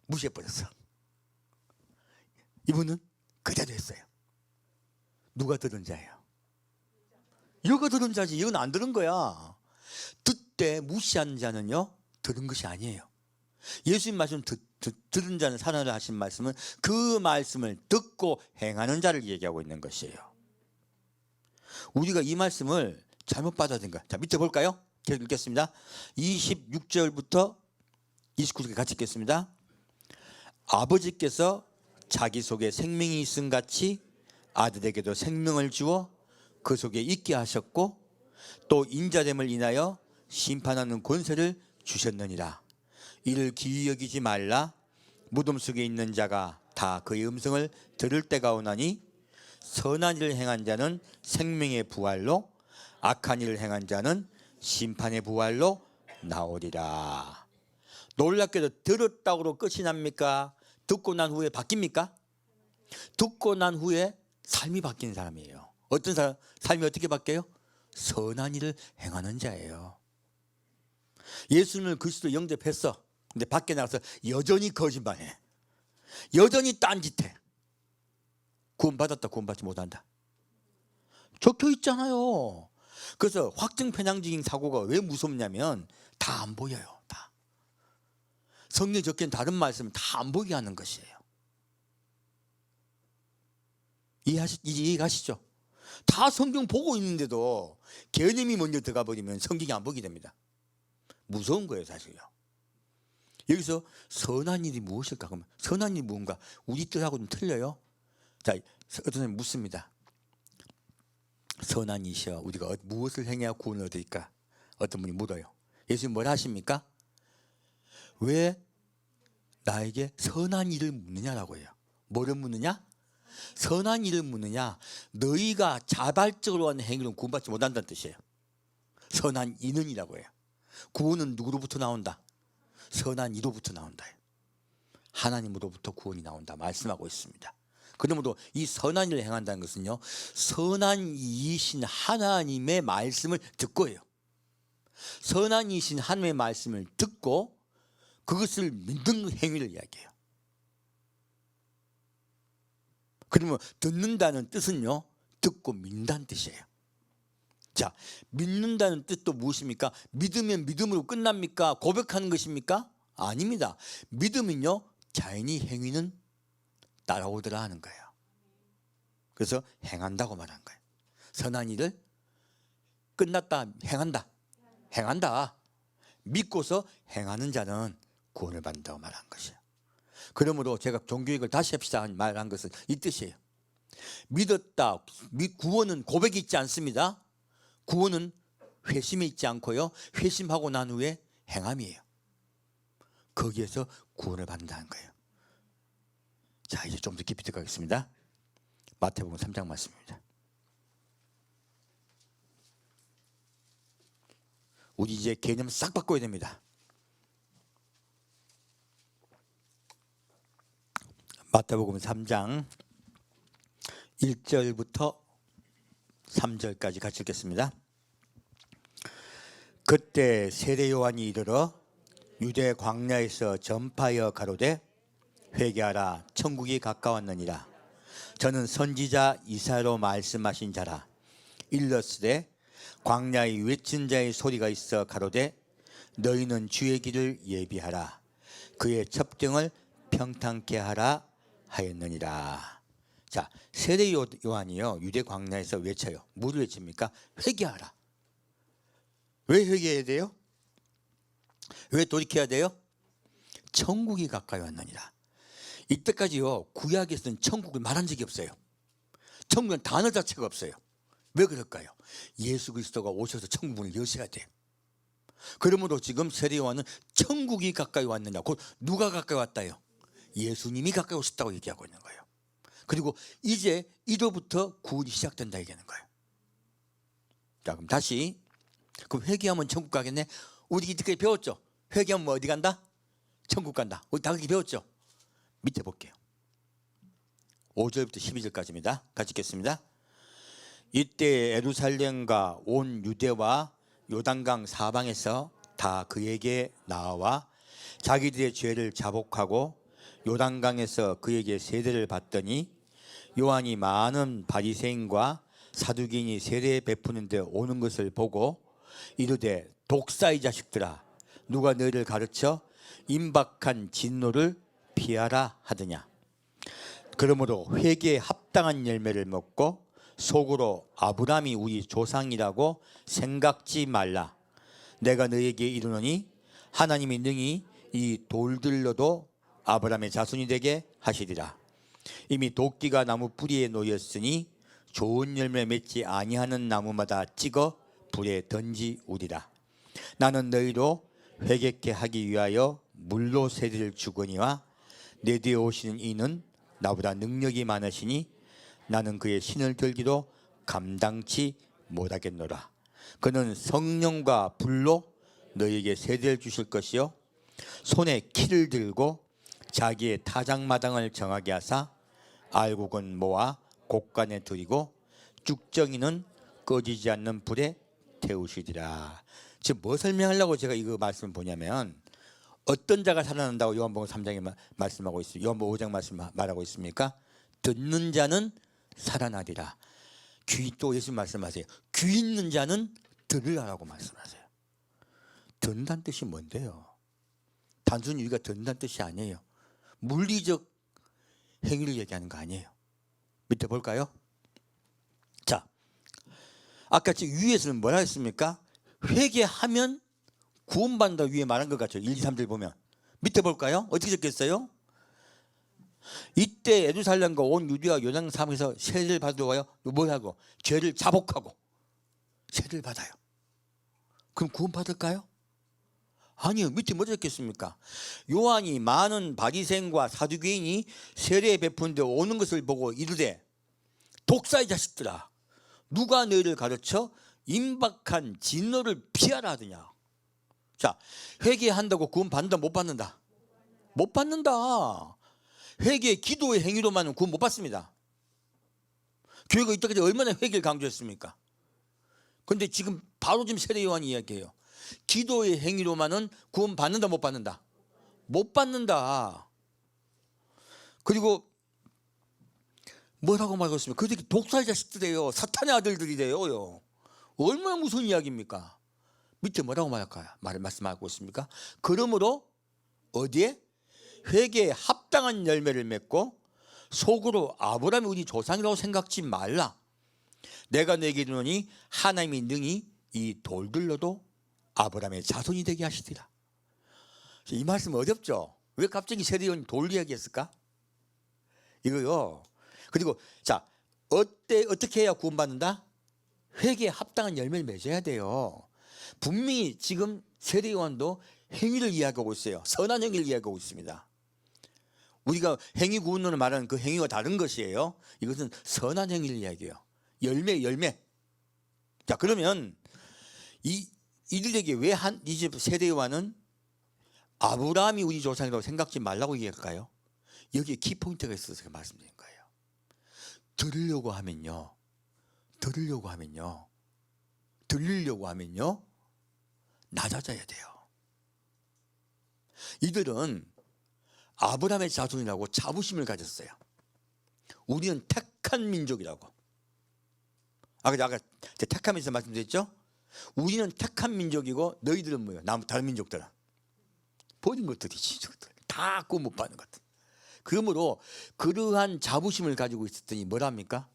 무시해버렸어. 이분은 그대로 했어요. 누가 들은 자예요? 이거 들은 자지. 이건 안 들은 거야. 듣되 무시하는 자는요, 들은 것이 아니에요. 예수님 말씀 들은 자는 살아나라 하신 말씀은 그 말씀을 듣고 행하는 자를 얘기하고 있는 것이에요. 우리가 이 말씀을 잘못 받아들인 거야. 자, 밑에 볼까요? 계속 읽겠습니다. 26절부터 29절까지 같이 읽겠습니다. 아버지께서 자기 속에 생명이 있음 같이 아들에게도 생명을 주어 그 속에 있게 하셨고 또 인자됨을 인하여 심판하는 권세를 주셨느니라. 이를 기이 여기지 말라. 무덤 속에 있는 자가 다 그의 음성을 들을 때가 오나니 선한 일을 행한 자는 생명의 부활로 악한 일을 행한 자는 심판의 부활로 나오리라. 놀랍게도 들었다고 끝이 납니까? 듣고 난 후에 바뀝니까? 듣고 난 후에 삶이 바뀌는 사람이에요. 어떤 사람 삶이 어떻게 바뀌어요? 선한 일을 행하는 자예요. 예수님을 그리스도 영접했어. 근데 밖에 나가서 여전히 거짓말해. 여전히 딴짓해. 구원받았다, 구원받지 못한다. 적혀 있잖아요. 그래서 확증편향적인 사고가 왜 무섭냐면 다 안 보여요. 다. 성경에 적힌 다른 말씀은 다 안 보이게 하는 것이에요. 이해가시죠? 다 성경 보고 있는데도 개념이 먼저 들어가 버리면 성경이 안 보게 됩니다. 무서운 거예요, 사실요. 여기서 선한 일이 무엇일까? 그러면 선한 일이 무엇인가? 우리 뜻하고는 틀려요. 자, 어떤 사람이 묻습니다. 선한 이시여 우리가 무엇을 행해야 구원을 얻을까? 어떤 분이 물어요. 예수님 뭘 하십니까? 왜 나에게 선한 일을 묻느냐라고 해요. 뭐를 묻느냐? 선한 일을 묻느냐? 너희가 자발적으로 하는 행위는 구원받지 못한다는 뜻이에요. 선한 이는이라고 해요. 구원은 누구로부터 나온다? 선한 이로부터 나온다. 하나님으로부터 구원이 나온다 말씀하고 있습니다. 그러므로 이 선한 일을 행한다는 것은요, 선한 이이신 하나님의 말씀을 듣고 해요. 선한 이이신 하나님의 말씀을 듣고 그것을 믿는 행위를 이야기해요. 그러면 듣는다는 뜻은요, 듣고 믿는다는 뜻이에요. 자, 믿는다는 뜻도 무엇입니까? 믿으면 믿음으로 끝납니까? 고백하는 것입니까? 아닙니다. 믿음은요, 자연히 행위는 따라오더라 하는 거예요. 그래서 행한다고 말한 거예요. 선한 일을 끝났다, 행한다. 행한다. 믿고서 행하는 자는 구원을 받는다고 말한 것이에요. 그러므로 제가 종교개혁을 다시 합시다 말한 것은 이 뜻이에요. 믿었다. 구원은 고백이 있지 않습니다. 구원은 회심이 있지 않고요, 회심하고 난 후에 행함이에요. 거기에서 구원을 받는다는 거예요. 자, 이제 좀 더 깊이 들어가겠습니다. 마태복음 3장 말씀입니다. 우리 이제 개념 싹 바꿔야 됩니다. 마태복음 3장 1절부터 3절까지 같이 읽겠습니다. 그때 세례 요한이 이르러 유대 광야에서 전파하여 가로되 회개하라 천국이 가까웠느니라. 저는 선지자 이사야로 말씀하신 자라. 일렀으되 광야에 외친 자의 소리가 있어 가로되 너희는 주의 길을 예비하라. 그의 첩경을 평탄케 하라 하였느니라. 자, 세례 요한이요, 유대 광야에서 외쳐요. 뭐를 외칩니까? 회개하라. 왜 회개해야 돼요? 왜 돌이켜야 돼요? 천국이 가까이 왔느니라. 이때까지요, 구약에서는 천국을 말한 적이 없어요. 천국은 단어 자체가 없어요. 왜 그럴까요? 예수 그리스도가 오셔서 천국문을 여셔야 돼요. 그러므로 지금 세례요한은 천국이 가까이 왔느냐, 곧 누가 가까이 왔다요? 예수님이 가까이 오셨다고 얘기하고 있는 거예요. 그리고 이제 이로부터 구원이 시작된다 얘기하는 거예요. 자, 그럼 다시, 그럼 회개하면 천국 가겠네? 우리 이때까지 배웠죠? 회개하면 뭐 어디 간다? 천국 간다. 우리 다 그렇게 배웠죠? 밑에 볼게요. 5절부터 12절까지입니다. 같이 읽겠습니다. 이때 예루살렘과 온 유대와 요단강 사방에서 다 그에게 나와 자기들의 죄를 자복하고 요단강에서 그에게 세례를 받더니 요한이 많은 바리새인과 사두개인이 세례 베푸는 데 오는 것을 보고 이르되 독사의 자식들아 누가 너희를 가르쳐 임박한 진노를 피하라 하더냐. 그러므로 회개에 합당한 열매를 먹고 속으로 아브라함이 우리 조상이라고 생각지 말라. 내가 너에게 이르노니 하나님이 능히 이 돌들로도 아브라함의 자손이 되게 하시리라. 이미 도끼가 나무 뿌리에 놓였으니 좋은 열매 맺지 아니하는 나무마다 찍어 불에 던지우리라. 나는 너희로 회개케 하기 위하여 물로 세례를 주거니와 내 뒤에 오시는 이는 나보다 능력이 많으시니 나는 그의 신을 들기도 감당치 못하겠노라. 그는 성령과 불로 너희에게 세례를 주실 것이요 손에 키를 들고 자기의 타작마당을 정하게 하사 알곡은 모아 곡간에 들이고 쭉정이는 꺼지지 않는 불에 태우시리라. 지금 뭐 설명하려고 제가 이거 말씀을 보냐면 어떤 자가 살아난다고 요한복음 3장에 말씀하고 있어요. 요한복음 5장 말씀 말하고 있습니까? 듣는 자는 살아나리라. 또 예수님 말씀하세요. 귀 있는 자는 들으라고 말씀하세요. 듣는다는 뜻이 뭔데요? 단순히 우리가 듣는다는 뜻이 아니에요. 물리적 행위를 얘기하는 거 아니에요. 밑에 볼까요? 자, 아까 위에서는 뭐라 했습니까? 회개하면 구원받는다 위에 말한 것 같죠. 1, 2, 3절 보면 밑에 볼까요? 어떻게 적혔어요? 이때 예루살렘과 온 유대와 요단 사방에서 세례를 받으러 뭐하고? 죄를 자복하고 세례를 받아요. 그럼 구원 받을까요? 아니요. 밑에 뭐 적혔습니까? 요한이 많은 바리새인과 사두개인이 세례 베푸는데 오는 것을 보고 이르되 독사의 자식들아 누가 너희를 가르쳐 임박한 진노를 피하라 하더냐. 자, 회개한다고 구원 받는다 못 받는다? 못 받는다. 회개 기도의 행위로만은 구원 못 받습니다. 교회가 이때까지 얼마나 회개를 강조했습니까? 그런데 지금 바로 지금 세례 요한이 이야기해요. 기도의 행위로만은 구원 받는다 못 받는다? 못 받는다. 그리고 뭐라고 말하고 있습니까? 그들이 독사의 자식들이에요. 사탄의 아들들이래요. 얼마나 무서운 이야기입니까? 밑에 뭐라고 말씀하고 있습니까? 그러므로 어디에? 회개에 합당한 열매를 맺고 속으로 아브라함이 우리 조상이라고 생각지 말라. 내가 너에게 이르노니 하나님이 능히 이 돌들로도 아브라함의 자손이 되게 하시리라. 이 말씀 어렵죠? 왜 갑자기 세례요한이 돌 이야기했을까? 이거요. 그리고 자, 어떻게 해야 구원받는다? 회개에 합당한 열매를 맺어야 돼요. 분명히 지금 세례요한도 행위를 이야기하고 있어요. 선한 행위를 이야기하고 있습니다. 우리가 행위 구원론을 말하는 그 행위와 다른 것이에요. 이것은 선한 행위를 이야기해요. 열매. 자, 그러면 이들에게 왜 이제 세례요한은 아브라함이 우리 조상이라고 생각지 말라고 얘기할까요? 여기에 키포인트가 있어서 제가 말씀드린 거예요. 들으려고 하면요 낮아져야 돼요. 이들은 아브라함의 자손이라고 자부심을 가졌어요. 우리는 택한 민족이라고. 아까 택함에서 말씀드렸죠? 우리는 택한 민족이고 너희들은 뭐예요? 다른 민족들은 버린 것들이지. 다 구원 못 받는 것들. 그러므로 그러한 자부심을 가지고 있었더니 뭐랍니까?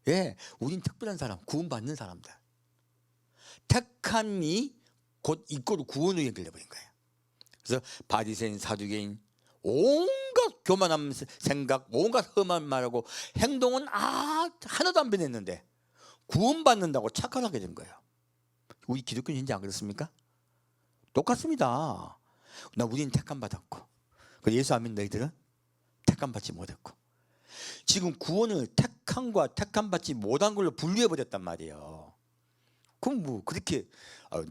예, 우린 특별한 사람, 구원받는 사람들. 택함이 곧 이꼬로 구원을 연결해 버린 거예요. 그래서 바리새인, 사두개인, 온갖 교만한 생각, 온갖 험한 말하고 행동은 하나도 안 변했는데 구원받는다고 착각하게 된 거예요. 우리 기독교는 이제 안 그렇습니까? 똑같습니다. 우리는 택함 받았고, 예수 안 믿는 너희들은 택함 받지 못했고, 지금 구원을 택함과 택함 받지 못한 걸로 분류해 버렸단 말이에요. 그럼 뭐 그렇게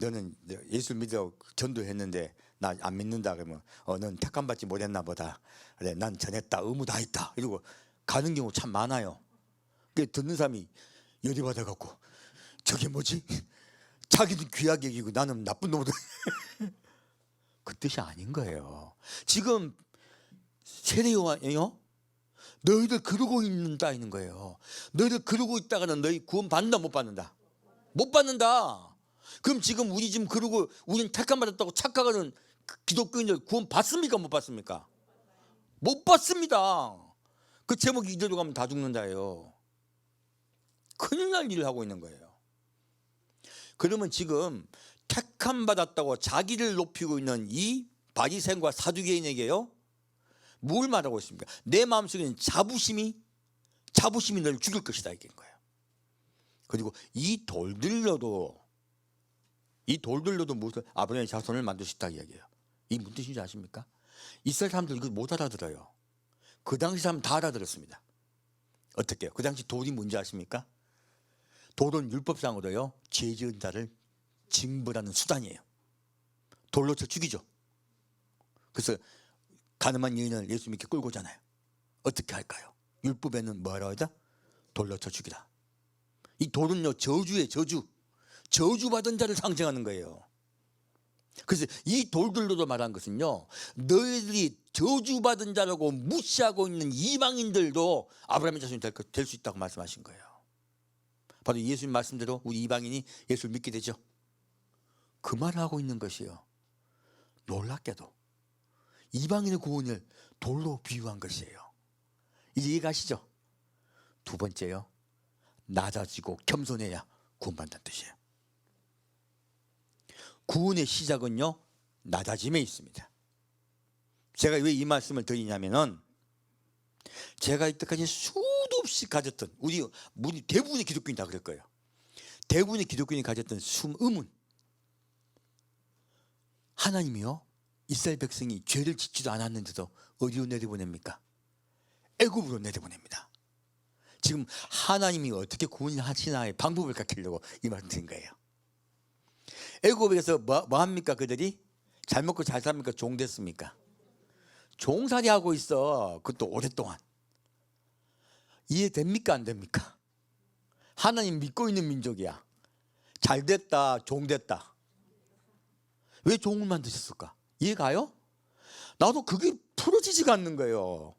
너는 예수 믿어 전도했는데 나 안 믿는다 그러면 넌 택함 받지 못했나 보다. 그래, 난 전했다, 의무 다 했다 이러고 가는 경우 참 많아요. 듣는 사람이 열이 받아갖고 저게 뭐지? 자기는 귀하게 여기고 나는 나쁜 놈들. 그 뜻이 아닌 거예요. 지금 세례요한이요? 너희들 그러고 있는다는 거예요. 너희들 그러고 있다가는 너희 구원 받는다 못 받는다? 못 받는다. 그럼 지금 우리 지금 그러고 우리는 택함 받았다고 착각하는 기독교인들 구원 받습니까 못 받습니까? 못 받습니다. 그 제목이 이대로 가면 다 죽는다예요. 큰일 날 일을 하고 있는 거예요. 그러면 지금 택함 받았다고 자기를 높이고 있는 이 바리새인과 사두개인에게요 뭘 말하고 있습니까? 내 마음속에는 자부심이 너를 죽일 것이다 이게 거예요. 그리고 이 돌들로도 무슨 아브라함의 자손을 만들 수 있다 이야기해요. 이 무슨 뜻인지 아십니까? 이스라엘 사람들 이거 못 알아들어요. 그 당시 사람 다 알아들었습니다. 어떻게 해요? 그 당시 돌이 뭔지 아십니까? 돌은 율법상으로요 죄 지은 자를 징벌하는 수단이에요. 돌로 쳐 죽이죠. 그래서 가늠한 여인을 예수 믿게 끌고 오잖아요. 어떻게 할까요? 율법에는 뭐라고 하죠? 돌로 쳐 죽이라. 이 돌은요 저주의 저주받은 자를 상징하는 거예요. 그래서 이 돌들로도 말한 것은요 너희들이 저주받은 자라고 무시하고 있는 이방인들도 아브라함의 자손이 될 수 있다고 말씀하신 거예요. 바로 예수님 말씀대로 우리 이방인이 예수를 믿게 되죠. 그 말을 하고 있는 것이요. 놀랍게도 이방인의 구원을 돌로 비유한 것이에요. 이제 이해가시죠? 두 번째요. 낮아지고 겸손해야 구원받는다는 뜻이에요. 구원의 시작은요 낮아짐에 있습니다. 제가 왜 이 말씀을 드리냐면은 제가 이때까지 수도 없이 가졌던 우리 대부분의 기독교인이 다 그럴 거예요. 대부분의 기독교인이 가졌던 의문, 하나님이요 이스라엘 백성이 죄를 짓지도 않았는데도 어디로 내려보냅니까? 애굽으로 내려보냅니다. 지금 하나님이 어떻게 구원하시나의 방법을 가르치려고 이 말씀 드린 거예요. 애굽에서 뭐 합니까? 그들이 잘 먹고 잘 삽니까? 종 됐습니까? 종살이 하고 있어. 그것도 오랫동안. 이해됩니까? 안 됩니까? 하나님 믿고 있는 민족이야. 잘 됐다, 종 됐다. 왜 종을 만드셨을까? 이해가요? 나도 그게 풀어지지가 않는 거예요.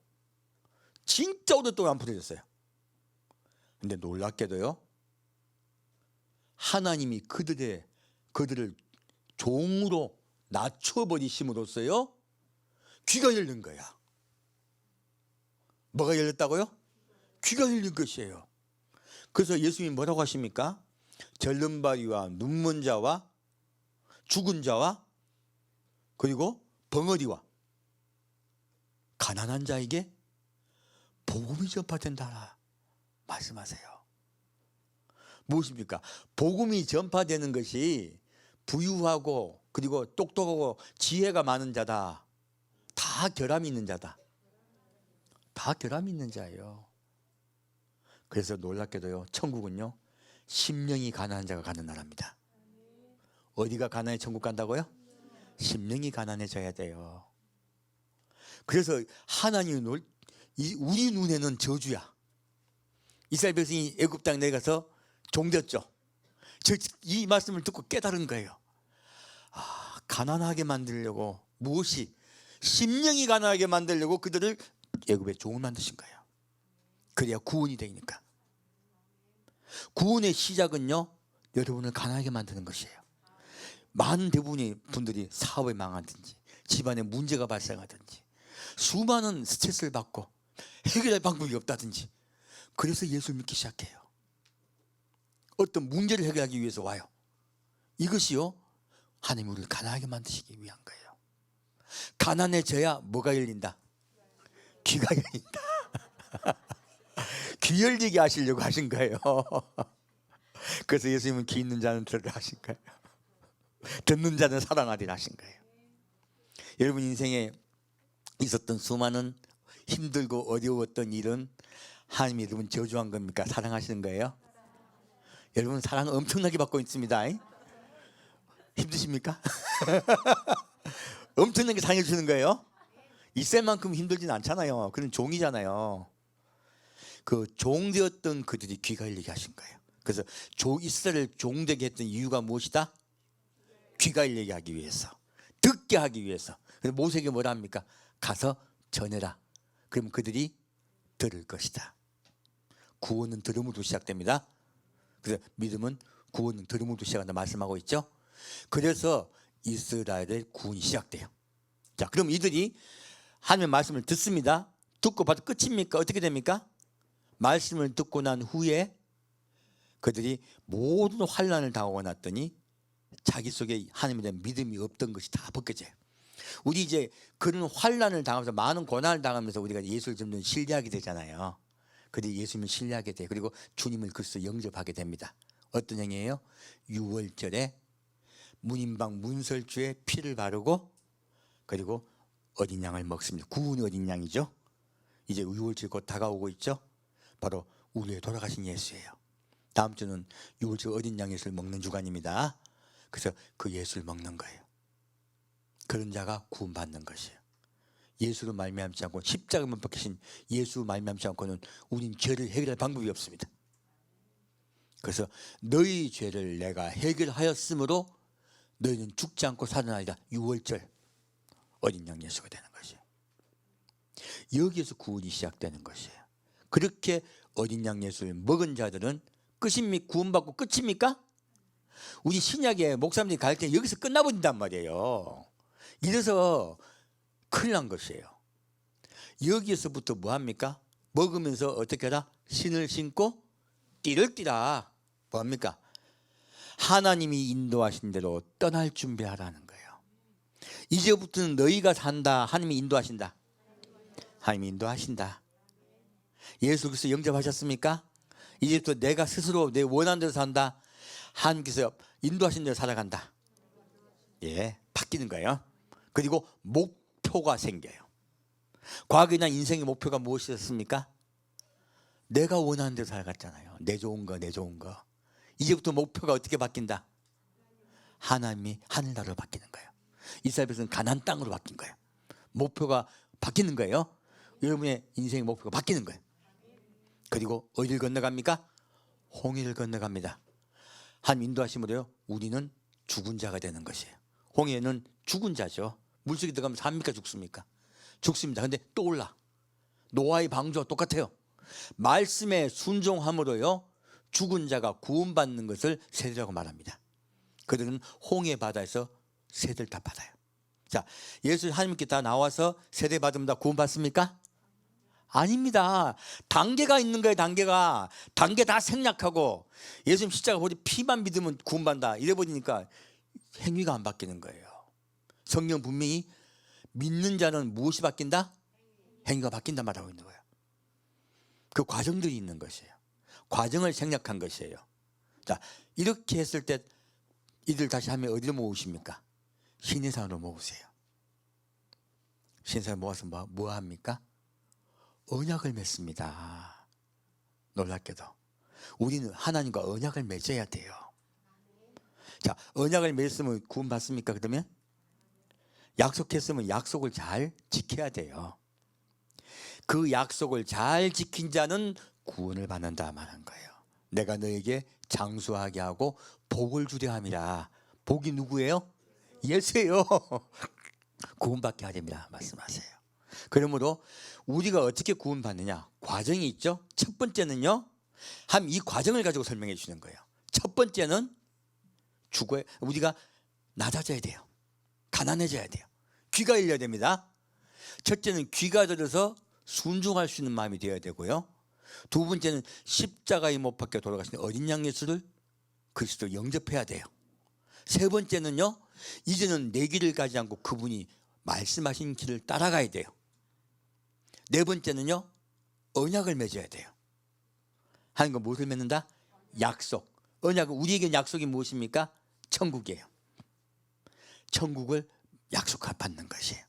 진짜 오랫동안 안 풀어졌어요. 근데 놀랍게도요 하나님이 그들을 종으로 낮춰버리심으로써요 귀가 열린 거야. 뭐가 열렸다고요? 귀가 열린 것이에요. 그래서 예수님이 뭐라고 하십니까? 절름발이와 눈먼 자와 죽은 자와 그리고 벙어리와 가난한 자에게 복음이 전파된다 말씀하세요. 무엇입니까? 복음이 전파되는 것이 부유하고 그리고 똑똑하고 지혜가 많은 자다. 다 결함이 있는 자다. 다 결함이 있는 자예요. 그래서 놀랍게도요 천국은요 심령이 가난한 자가 가는 나라입니다. 어디가 가난해 천국 간다고요? 심령이 가난해져야 돼요. 그래서 하나님이 우리 눈에는 저주야. 이스라엘 백성이 애굽 땅에 내려가서 종됐죠. 이 말씀을 듣고 깨달은 거예요. 가난하게 만들려고 무엇이 심령이 가난하게 만들려고 그들을 애굽의 종을 만드신 거예요. 그래야 구원이 되니까. 구원의 시작은요 여러분을 가난하게 만드는 것이에요. 많은 대부분의 분들이 사업에 망하든지 집안에 문제가 발생하든지 수많은 스트레스를 받고 해결할 방법이 없다든지 그래서 예수를 믿기 시작해요. 어떤 문제를 해결하기 위해서 와요. 이것이요 하나님이 우리를 가난하게 만드시기 위한 거예요. 가난해져야 뭐가 열린다? 귀가 열린다. 귀 열리게 하시려고 하신 거예요. 그래서 예수님은 귀 있는 자는 들으라 하신 거예요. 듣는 자는 사랑하리라 하신 거예요. 여러분 인생에 있었던 수많은 힘들고 어려웠던 일은 하나님이 여러분 저주한 겁니까? 사랑하시는 거예요? 여러분 사랑 엄청나게 받고 있습니다. 힘드십니까? 엄청나게 사랑해 주시는 거예요. 있을 만큼 힘들진 않잖아요. 그는 종이잖아요. 그 종되었던 그들이 귀가 열리게 하신 거예요. 그래서 이스라엘을 종되게 했던 이유가 무엇이다? 귀가 열리게 하기 위해서, 듣게 하기 위해서. 그래서 모세에게 뭐라 합니까? 가서 전해라. 그러면 그들이 들을 것이다. 구원은 들음으로 시작됩니다. 그래서 믿음은 구원은 들음으로 시작한다 말씀하고 있죠. 그래서 이스라엘의 구원이 시작돼요. 자, 그럼 이들이 하나님의 말씀을 듣습니다. 듣고 봐도 끝입니까? 어떻게 됩니까? 말씀을 듣고 난 후에 그들이 모든 환난을 당하고 났더니 자기 속에 하나님에 대한 믿음이 없던 것이 다 벗겨져요. 우리 이제 그런 환난을 당하면서 많은 고난을 당하면서 우리가 예수를 점점 신뢰하게 되잖아요. 그들이 예수님을 신뢰하게 돼요. 그리고 주님을 그리스도 영접하게 됩니다. 어떤 행위예요? 유월절에 문인방 문설주에 피를 바르고 그리고 어린 양을 먹습니다. 구운 어린 양이죠. 이제 유월절 곧 다가오고 있죠. 바로 우리 위해 돌아가신 예수예요. 다음 주는 유월절 어린 양 예수를 먹는 주간입니다. 그래서 그 예수를 먹는 거예요. 그런 자가 구원받는 것이에요. 예수로 말미암지 않고 십자가만 박히신 예수 말미암지 않고는 우린 죄를 해결할 방법이 없습니다. 그래서 너희 죄를 내가 해결하였으므로 너희는 죽지 않고 살아나리라. 유월절 어린 양 예수가 되는 것이에요. 여기에서 구원이 시작되는 것이에요. 그렇게 어린 양 예수를 먹은 자들은 끝입니까? 구원받고 끝입니까? 우리 신약에 목사님들이 가르치는 여기서 끝나버린단 말이에요. 이래서 큰일 난 것이에요. 여기에서부터 뭐합니까? 먹으면서 어떻게 하라? 신을 신고 띠를 띠라. 뭐합니까? 하나님이 인도하신 대로 떠날 준비하라는 거예요. 이제부터는 너희가 산다. 하나님이 인도하신다. 하나님이 인도하신다. 예수 그리스도 영접하셨습니까? 이제부터 내가 스스로 내 원하는 대로 산다. 하나님께서 인도하신 대로 살아간다. 예, 바뀌는 거예요. 그리고 목표가 생겨요. 과거에나 인생의 목표가 무엇이었습니까? 내가 원하는 대로 살아갔잖아요. 내 좋은 거, 내 좋은 거. 이제부터 목표가 어떻게 바뀐다? 하나님이 하늘나라로 바뀌는 거예요. 이스라엘에서는 가나안 땅으로 바뀐 거예요. 목표가 바뀌는 거예요. 여러분의 인생의 목표가 바뀌는 거예요. 그리고 어디를 건너갑니까? 홍해를 건너갑니다. 하나님 인도하심으로요 우리는 죽은 자가 되는 것이에요. 홍해는 죽은 자죠. 물속에 들어가면 삽니까 죽습니까? 죽습니다. 근데 또 올라. 노아의 방주와 똑같아요. 말씀에 순종함으로요 죽은 자가 구원받는 것을 세대라고 말합니다. 그들은 홍해 바다에서 세대를 다 받아요. 자, 예수 하나님께 다 나와서 세대 받으면 다 구원받습니까? 아닙니다. 단계가 있는 거예요. 단계 다 생략하고 예수님 십자가 보지 피만 믿으면 구원받는다 이래 버리니까 행위가 안 바뀌는 거예요. 성경 분명히 믿는 자는 무엇이 바뀐다? 행위가 바뀐다 말하고 있는 거예요. 그 과정들이 있는 것이에요. 과정을 생략한 것이에요. 자, 이렇게 했을 때 이들 다시 하면 어디로 모으십니까? 신의산으로 모으세요. 신의산을 모아서 뭐 합니까? 언약을 맺습니다. 놀랍게도 우리는 하나님과 언약을 맺어야 돼요. 자, 언약을 맺으면 구원 받습니까? 그러면 약속했으면 약속을 잘 지켜야 돼요. 그 약속을 잘 지킨 자는 구원을 받는다 말한 거예요. 내가 너에게 장수하게 하고 복을 주려 함이라. 복이 누구예요? 예수예요. 구원받게 하렵니다 말씀하세요. 그러므로 우리가 어떻게 구원받느냐 과정이 있죠. 첫 번째는요 이 과정을 가지고 설명해 주시는 거예요. 첫 번째는 우리가 낮아져야 돼요. 가난해져야 돼요. 귀가 열려야 됩니다. 첫째는 귀가 들어서 순종할 수 있는 마음이 되어야 되고요. 두 번째는 십자가에 못 박혀 돌아가신 어린 양 예수를 그리스도 영접해야 돼요. 세 번째는요 이제는 내 길을 가지 않고 그분이 말씀하신 길을 따라가야 돼요. 네 번째는요, 언약을 맺어야 돼요. 하나님과 무엇을 맺는다? 약속. 언약은 우리에게 약속이 무엇입니까? 천국이에요. 천국을 약속받는 것이에요.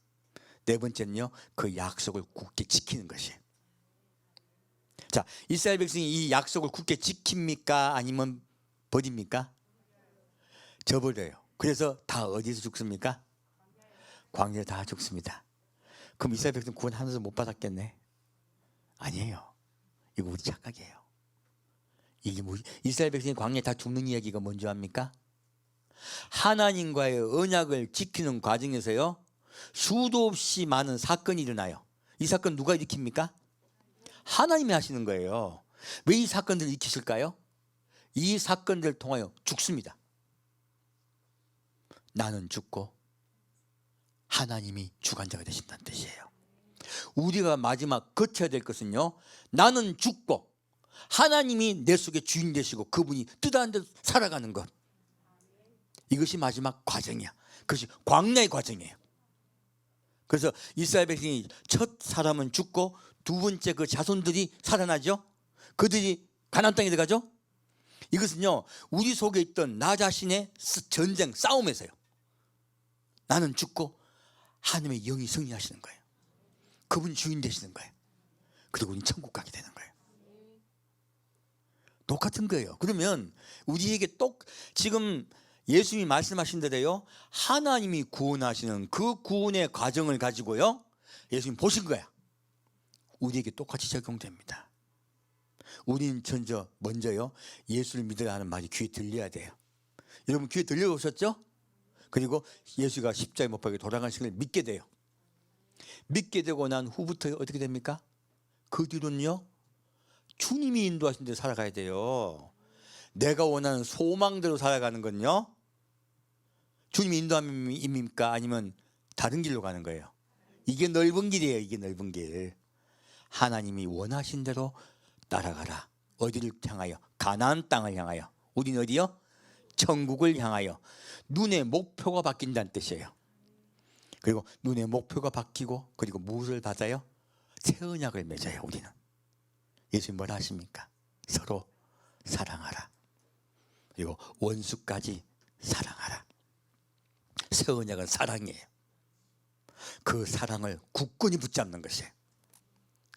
네 번째는요, 그 약속을 굳게 지키는 것이에요. 자, 이스라엘 백성이 이 약속을 굳게 지킵니까? 아니면 버립니까? 저버려요. 그래서 다 어디서 죽습니까? 광야에 다 죽습니다. 그럼 이스라엘 백성 구원 하나도 못 받았겠네? 아니에요. 이거 우리 착각이에요. 이게 뭐, 이스라엘 백성이 광야에 다 죽는 이야기가 뭔지 압니까? 하나님과의 언약을 지키는 과정에서요, 수도 없이 많은 사건이 일어나요. 이 사건 누가 일으킵니까? 하나님이 하시는 거예요. 왜 이 사건들을 일으키실까요? 이 사건들을 통하여 죽습니다. 나는 죽고 하나님이 주관자가 되신다는 뜻이에요. 우리가 마지막 거쳐야 될 것은요, 나는 죽고 하나님이 내 속에 주인 되시고 그분이 뜻하는 대로 살아가는 것. 이것이 마지막 과정이야. 그것이 광야의 과정이에요. 그래서 이스라엘 백성이 첫 사람은 죽고 두 번째 그 자손들이 살아나죠. 그들이 가나안 땅에 들어가죠. 이것은요, 우리 속에 있던 나 자신의 전쟁, 싸움에서요, 나는 죽고 하나님의 영이 승리하시는 거예요. 그분이 주인 되시는 거예요. 그리고 우리는 천국 가게 되는 거예요. 똑같은 거예요. 그러면 우리에게 지금 예수님이 말씀하신 대로요, 하나님이 구원하시는 그 구원의 과정을 가지고요, 예수님 보신 거야. 우리에게 똑같이 적용됩니다. 우리는 먼저요, 예수를 믿으라 하는 말이 귀에 들려야 돼요. 여러분 귀에 들려오셨죠? 그리고 예수가 십자가에 못 박혀 돌아가신 걸 믿게 돼요. 믿게 되고 난 후부터 어떻게 됩니까? 그 뒤로는요, 주님이 인도하신 대로 살아가야 돼요. 내가 원하는 소망대로 살아가는 건요, 주님이 인도함입니까? 아니면 다른 길로 가는 거예요? 이게 넓은 길이에요. 이게 넓은 길. 하나님이 원하신 대로 따라가라. 어디를 향하여? 가나안 땅을 향하여. 우리는 어디요? 천국을 향하여. 눈의 목표가 바뀐다는 뜻이에요. 그리고 눈의 목표가 바뀌고, 그리고 무엇을 받아요? 새 언약을 맺어요. 우리는. 예수님 뭐라 하십니까? 서로 사랑하라. 그리고 원수까지 사랑하라. 새 언약은 사랑이에요. 그 사랑을 굳건히 붙잡는 것이에요.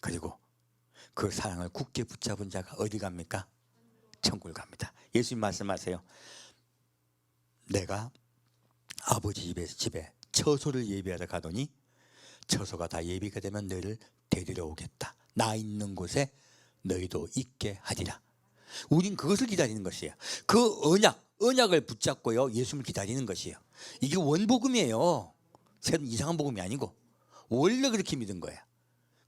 그리고 그 사랑을 굳게 붙잡은 자가 어디 갑니까? 천국을 갑니다. 예수님 말씀하세요. 내가 아버지 집에 처소를 예비하러 가더니 처소가 다 예비가 되면 너희를 데리러 오겠다. 나 있는 곳에 너희도 있게 하리라. 우린 그것을 기다리는 것이에요. 그 언약을 붙잡고요, 예수님을 기다리는 것이에요. 이게 원복음이에요. 새로운 이상한 복음이 아니고 원래 그렇게 믿은 거예요.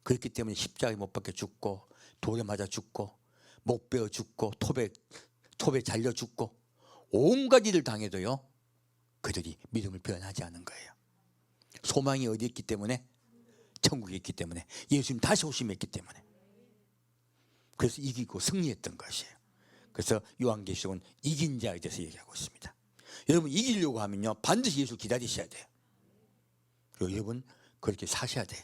그렇기 때문에 십자가에 못 박혀 죽고, 돌에 맞아 죽고, 목 베어 죽고, 톱에 잘려 죽고, 온갖 일을 당해도요, 그들이 믿음을 변하지 않은 거예요. 소망이 어디 있기 때문에? 천국에 있기 때문에, 예수님 다시 오심에 있기 때문에. 그래서 이기고 승리했던 것이에요. 그래서 요한계시록은 이긴 자에 대해서 얘기하고 있습니다. 여러분 이기려고 하면요, 반드시 예수 기다리셔야 돼요. 그리고 여러분 그렇게 사셔야 돼요.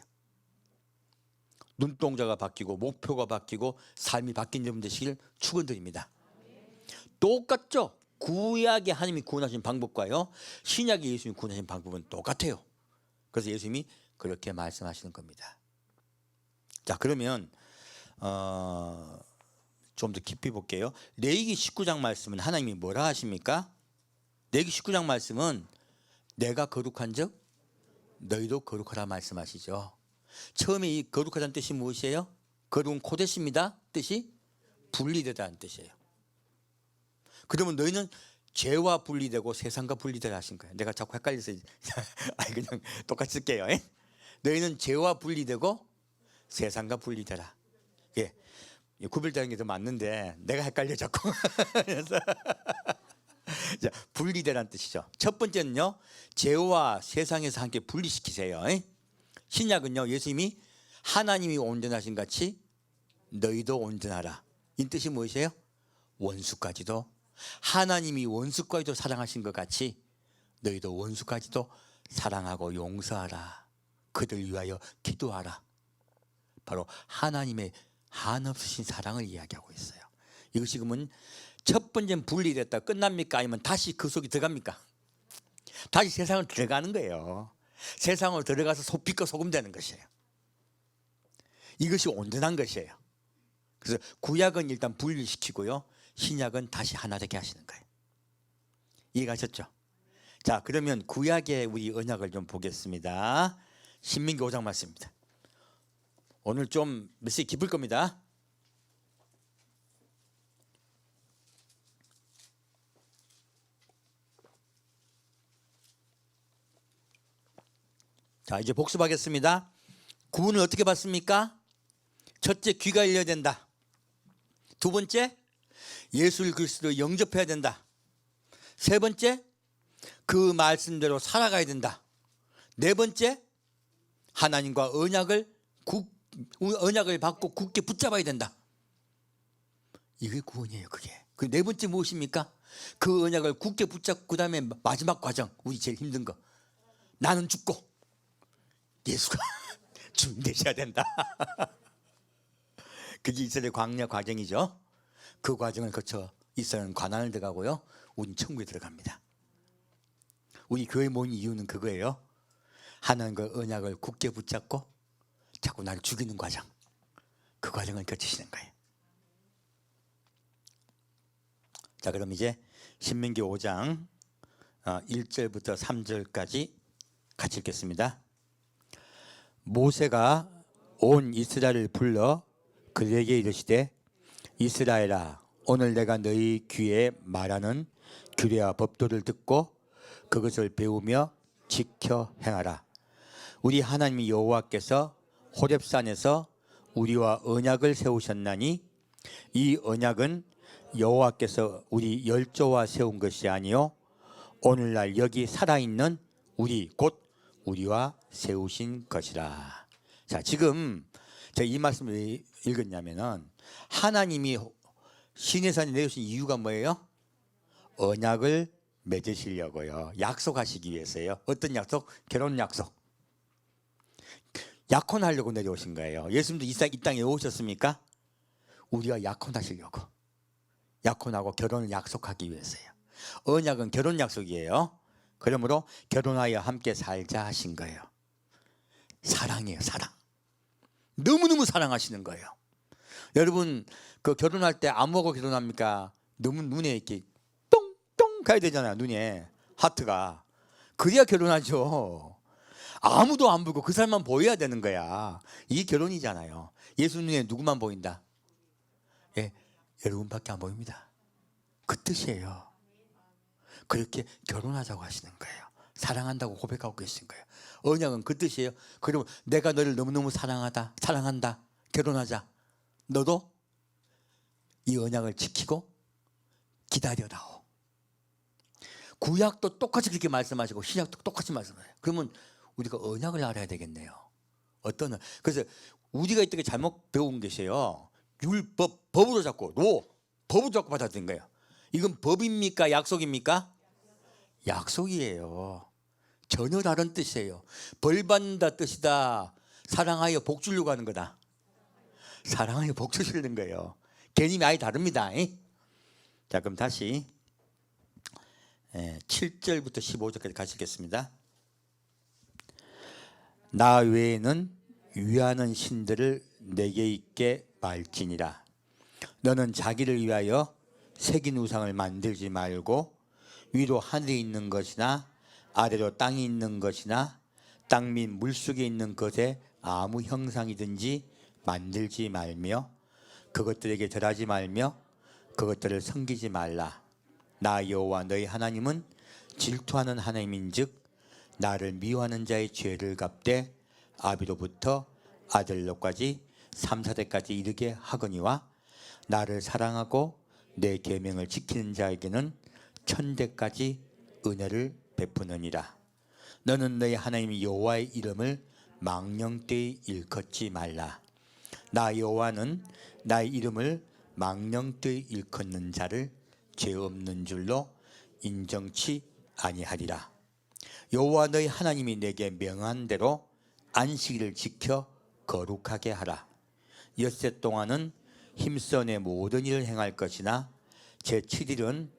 눈동자가 바뀌고 목표가 바뀌고 삶이 바뀐 점 되시길 축원드립니다. 똑같죠? 구약의 하나님이 구원하신 방법과요, 신약의 예수님이 구원하신 방법은 똑같아요. 그래서 예수님이 그렇게 말씀하시는 겁니다. 자, 그러면 좀 더 깊이 볼게요. 레위기 19장 말씀은 하나님이 뭐라 하십니까? 레위기 19장 말씀은 내가 거룩한 즉 너희도 거룩하라 말씀하시죠. 처음에 이 거룩하다는 뜻이 무엇이에요? 거룩은 코데시입니다. 뜻이 분리되다는 뜻이에요. 그러면 너희는 죄와 분리되고 세상과 분리되라 하신 거예요. 내가 자꾸 헷갈려서 그냥 똑같이 쓸게요. 너희는 죄와 분리되고 세상과 분리되라. 예, 구별되는 게 더 맞는데 내가 헷갈려 자꾸. 그래서 자, 분리되라는 뜻이죠. 첫 번째는요, 죄와 세상에서 함께 분리시키세요. 신약은요, 예수님이 하나님이 온전하신 같이 너희도 온전하라. 이 뜻이 무엇이에요? 원수까지도, 하나님이 원수까지도 사랑하신 것 같이 너희도 원수까지도 사랑하고 용서하라. 그들 위하여 기도하라. 바로 하나님의 한없으신 사랑을 이야기하고 있어요. 이것이 그러면 첫 번째는 분리됐다 끝납니까? 아니면 다시 그 속에 들어갑니까? 다시 세상을 들어가는 거예요. 세상으로 들어가서 빛과 소금 되는 것이에요. 이것이 온전한 것이에요. 그래서 구약은 일단 분리시키고요, 신약은 다시 하나 되게 하시는 거예요. 이해가셨죠? 자, 그러면 구약의 우리 언약을 좀 보겠습니다. 신명기 5장 말씀입니다. 오늘 좀 메시지 깊을 겁니다. 자, 이제 복습하겠습니다. 구원을 어떻게 받습니까? 첫째, 귀가 열려야 된다. 두 번째, 예수 그리스도를 영접해야 된다. 세 번째, 그 말씀대로 살아가야 된다. 네 번째, 하나님과 언약을 받고 굳게 붙잡아야 된다. 이게 구원이에요. 그게. 그 네 번째 무엇입니까? 그 언약을 굳게 붙잡고 그 다음에 마지막 과정, 우리 제일 힘든 거, 나는 죽고 예수가 죽음 되셔야 된다. 그게 이스라엘 광야 과정이죠. 그 과정을 거쳐 이스라엘은 가나안을 들어가고요, 우리는 천국에 들어갑니다. 우리 교회 모인 이유는 그거예요. 하나님과 언약을 굳게 붙잡고 자꾸 나를 죽이는 과정, 그 과정을 거치시는 거예요. 자, 그럼 이제 신명기 5장 1절부터 3절까지 같이 읽겠습니다. 모세가 온 이스라엘을 불러 그들에게 이르시되, 이스라엘아, 오늘 내가 너희 귀에 말하는 규례와 법도를 듣고 그것을 배우며 지켜 행하라. 우리 하나님 여호와께서 호렙산에서 우리와 언약을 세우셨나니 이 언약은 여호와께서 우리 열조와 세운 것이 아니요 오늘날 여기 살아있는 우리 곧 우리와 세우신 것이라. 자, 지금 제가 이 말씀을 왜 읽었냐면은, 하나님이 시내산에 내주신 이유가 뭐예요? 언약을 맺으시려고요. 약속하시기 위해서요. 어떤 약속? 결혼 약속. 약혼하려고 내려오신 거예요. 예수님도 이 땅에 오셨습니까? 우리가 약혼하시려고. 약혼하고 결혼을 약속하기 위해서요. 언약은 결혼 약속이에요. 그러므로 결혼하여 함께 살자 하신 거예요. 사랑이에요. 사랑. 너무너무 사랑하시는 거예요. 여러분, 그 결혼할 때 아무하고 결혼합니까? 너무 눈에 이렇게 똥똥 가야 되잖아요. 눈에 하트가. 그래야 결혼하죠. 아무도 안 보고 그 사람만 보여야 되는 거야. 이게 결혼이잖아요. 예수 눈에 누구만 보인다? 예, 여러분밖에 안 보입니다. 그 뜻이에요. 그렇게 결혼하자고 하시는 거예요. 사랑한다고 고백하고 계신 거예요. 언약은 그 뜻이에요. 그러면 내가 너를 너무너무 사랑한다. 결혼하자. 너도 이 언약을 지키고 기다려다오. 구약도 똑같이 그렇게 말씀하시고 신약도 똑같이 말씀하세요. 그러면 우리가 언약을 알아야 되겠네요. 어떤, 그래서 우리가 이때 잘못 배운 것이에요. 율법, 법으로 잡고 법으로 잡고 받아들인 거예요. 이건 법입니까? 약속입니까? 약속이에요. 전혀 다른 뜻이에요. 벌 받는다 뜻이다. 사랑하여 복 주려고 하는 거다. 사랑하여 복 주시는 거예요. 개념이 아예 다릅니다. 자, 그럼 다시 7절부터 15절까지 같이 읽겠습니다. 나 외에는 위하는 신들을 내게 있게 말지니라. 너는 자기를 위하여 새긴 우상을 만들지 말고 위로 하늘에 있는 것이나 아래로 땅이 있는 것이나 땅 및 물속에 있는 것에 아무 형상이든지 만들지 말며 그것들에게 절하지 말며 그것들을 섬기지 말라. 나 여호와 너희 하나님은 질투하는 하나님인즉 나를 미워하는 자의 죄를 갚되 아비로부터 아들로까지 3, 4대까지 이르게 하거니와 나를 사랑하고 내 계명을 지키는 자에게는 천대까지 은혜를 베푸느니라. 너는 너희 하나님 여호와의 이름을 망령되이 일컫지 말라. 나 여호와는 나의 이름을 망령되이 일컫는 자를 죄 없는 줄로 인정치 아니하리라. 여호와 너희 하나님이 내게 명한 대로 안식일을 지켜 거룩하게 하라. 엿새 동안은 힘써 내 모든 일을 행할 것이나 제7일은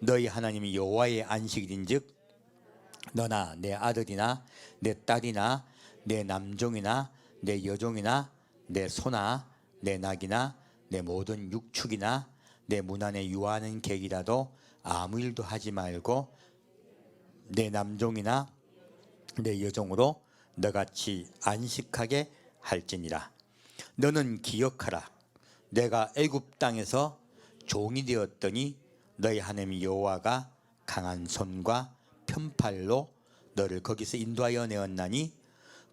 너희 하나님이 여호와의 안식일인즉 너나 내 아들이나 내 딸이나 내 남종이나 내 여종이나 내 소나 내 낙이나 내 모든 육축이나 내 문 안에 유하는 객이라도 아무 일도 하지 말고 내 남종이나 내 여종으로 너같이 안식하게 할지니라. 너는 기억하라. 내가 애굽 땅에서 종이 되었더니 너희 하나님 여호와가 강한 손과 편팔로 너를 거기서 인도하여 내었나니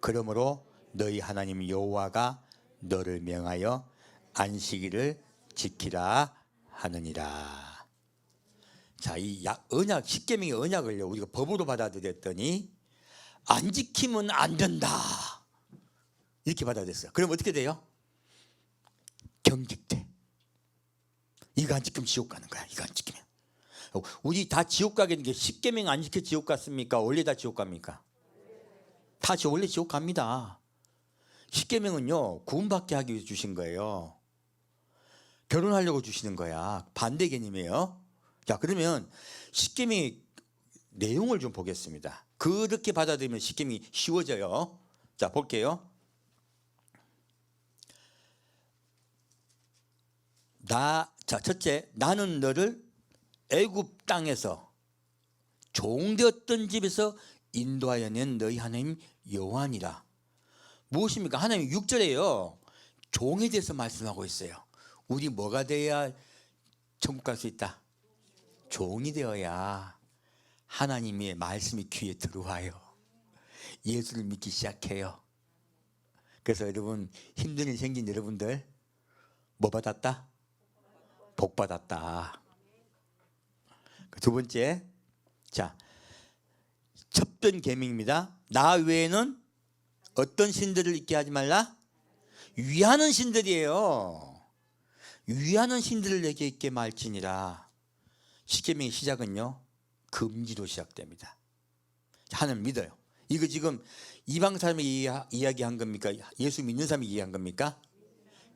그러므로 너희 하나님 여호와가 너를 명하여 안식일을 지키라 하느니라. 자, 이 언약, 십계명의 언약을요 우리가 법으로 받아들였더니 안 지키면 안 된다 이렇게 받아들였어요. 그럼 어떻게 돼요? 경직돼. 이거 안 지키면 지옥 가는 거야. 이거 안 지키면. 우리 다 지옥 가게 된 게 십계명 안 지켜 지옥 갔습니까? 원래 다 지옥 갑니까? 다 원래 지옥 갑니다. 십계명은요 구원받게 하기 위해서 주신 거예요. 결혼하려고 주시는 거야. 반대 개념이에요. 자, 그러면 십계명의 내용을 좀 보겠습니다. 그렇게 받아들이면 십계명이 쉬워져요. 자, 볼게요. 자, 첫째, 나는 너를 애굽 땅에서 종되었던 집에서 인도하여 낸 너희 하나님 여호와니라. 무엇입니까? 하나님 6절에요 종에 대해서 말씀하고 있어요. 우리 뭐가 돼야 천국 갈 수 있다? 종이 되어야 하나님의 말씀이 귀에 들어와요. 예수를 믿기 시작해요. 그래서 여러분 힘든 일 생긴 여러분들 뭐 받았다? 복 받았다. 두 번째, 자, 첩된 계명입니다. 나 외에는 어떤 신들을 있게 하지 말라? 위하는 신들이에요. 위하는 신들을 내게 있게 말지니라. 십계명의 시작은요 금지로 시작됩니다. 하나님 믿어요. 이거 지금 이방 사람이 이야기한 겁니까? 예수 믿는 사람이 이야기한 겁니까?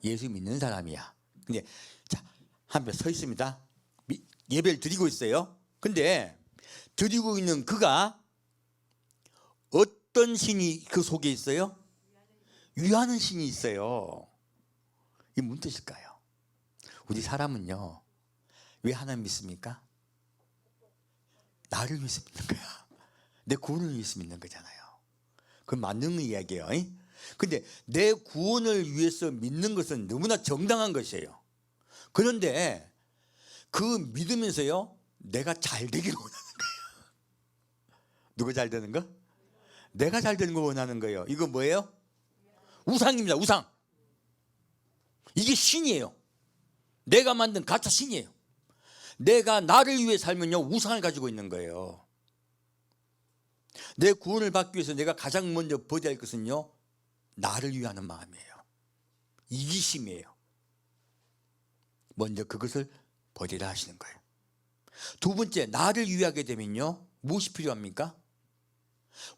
예수 믿는 사람이야. 근데 자, 한편 서 있습니다. 예배를 드리고 있어요. 근데 드리고 있는 그가 어떤 신이 그 속에 있어요? 위하는 신이 있어요. 이게 무슨 뜻일까요? 우리 사람은요 왜 하나님 믿습니까? 나를 위해서 믿는 거야. 내 구원을 위해서 믿는 거잖아요. 그건 맞는 이야기예요. 근데 내 구원을 위해서 믿는 것은 너무나 정당한 것이에요. 그런데 그 믿으면서요 내가 잘 되기를 원하는 거예요. 누가 잘 되는 거? 내가 잘 되는 거 원하는 거예요. 이거 뭐예요? 우상입니다. 우상. 이게 신이에요. 내가 만든 가짜 신이에요. 내가 나를 위해 살면요 우상을 가지고 있는 거예요. 내 구원을 받기 위해서 내가 가장 먼저 버려야 할 것은요 나를 위하는 마음이에요. 이기심이에요. 먼저 그것을 버리라 하시는 거예요. 두 번째, 나를 위하게 되면요 무엇이 필요합니까?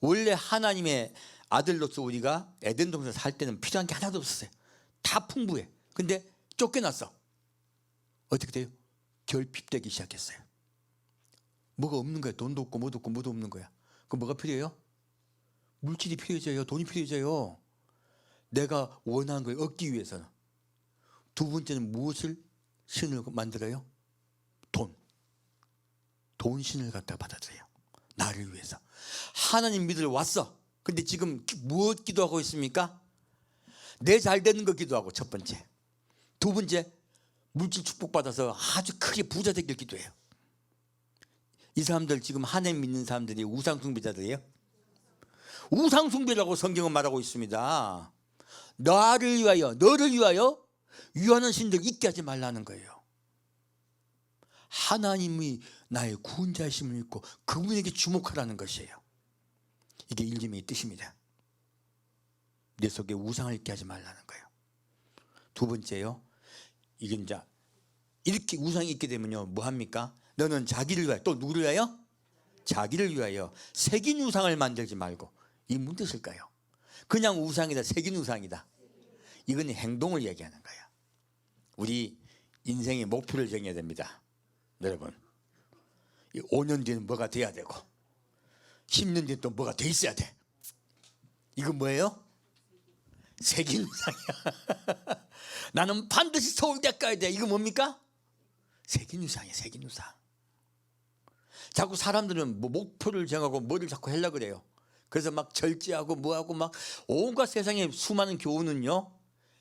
원래 하나님의 아들로서 우리가 에덴 동산에 살 때는 필요한 게 하나도 없었어요. 다 풍부해. 근데 쫓겨났어. 어떻게 돼요? 결핍되기 시작했어요. 뭐가 없는 거야. 돈도 없고 뭐도 없고 뭐도 없는 거야. 그럼 뭐가 필요해요? 물질이 필요해져요. 돈이 필요해져요. 내가 원하는 걸 얻기 위해서는. 두 번째는 무엇을 신을 만들어요? 돈 신을 갖다 받아들여요. 나를 위해서. 하나님 믿으러 왔어. 근데 지금 무엇 기도하고 있습니까? 내 잘 되는 거 기도하고 첫 번째. 두 번째, 물질 축복받아서 아주 크게 부자 되길 기도해요. 이 사람들 지금 하나님 믿는 사람들이 우상숭배자들이에요. 우상숭배라고 성경은 말하고 있습니다. 나를 위하여, 너를 위하여 위하는 신들 있게 하지 말라는 거예요. 하나님이 나의 구원자이심을 믿고 그분에게 주목하라는 것이에요. 이게 일림의 뜻입니다. 내 속에 우상을 있게 하지 말라는 거예요. 두 번째요, 이게 이제 이렇게 우상이 있게 되면요 뭐 합니까? 너는 자기를 위하여, 또 누구를 위하여? 자기를 위하여 새긴 우상을 만들지 말고. 이 무슨 뜻일까요? 그냥 우상이다, 새긴 우상이다. 이건 행동을 얘기하는 거야. 우리 인생의 목표를 정해야 됩니다. 여러분, 5년 뒤는 뭐가 돼야 되고 10년 뒤는 또 뭐가 돼 있어야 돼. 이건 뭐예요? 새긴 우상이야. 나는 반드시 서울대 가야 돼. 이거 뭡니까? 새긴 우상이야, 새긴 우상. 자꾸 사람들은 뭐 목표를 정하고 뭐를 자꾸 하려고 그래요. 그래서 막 절제하고 뭐하고 막 온갖 세상의 수많은 교훈은요,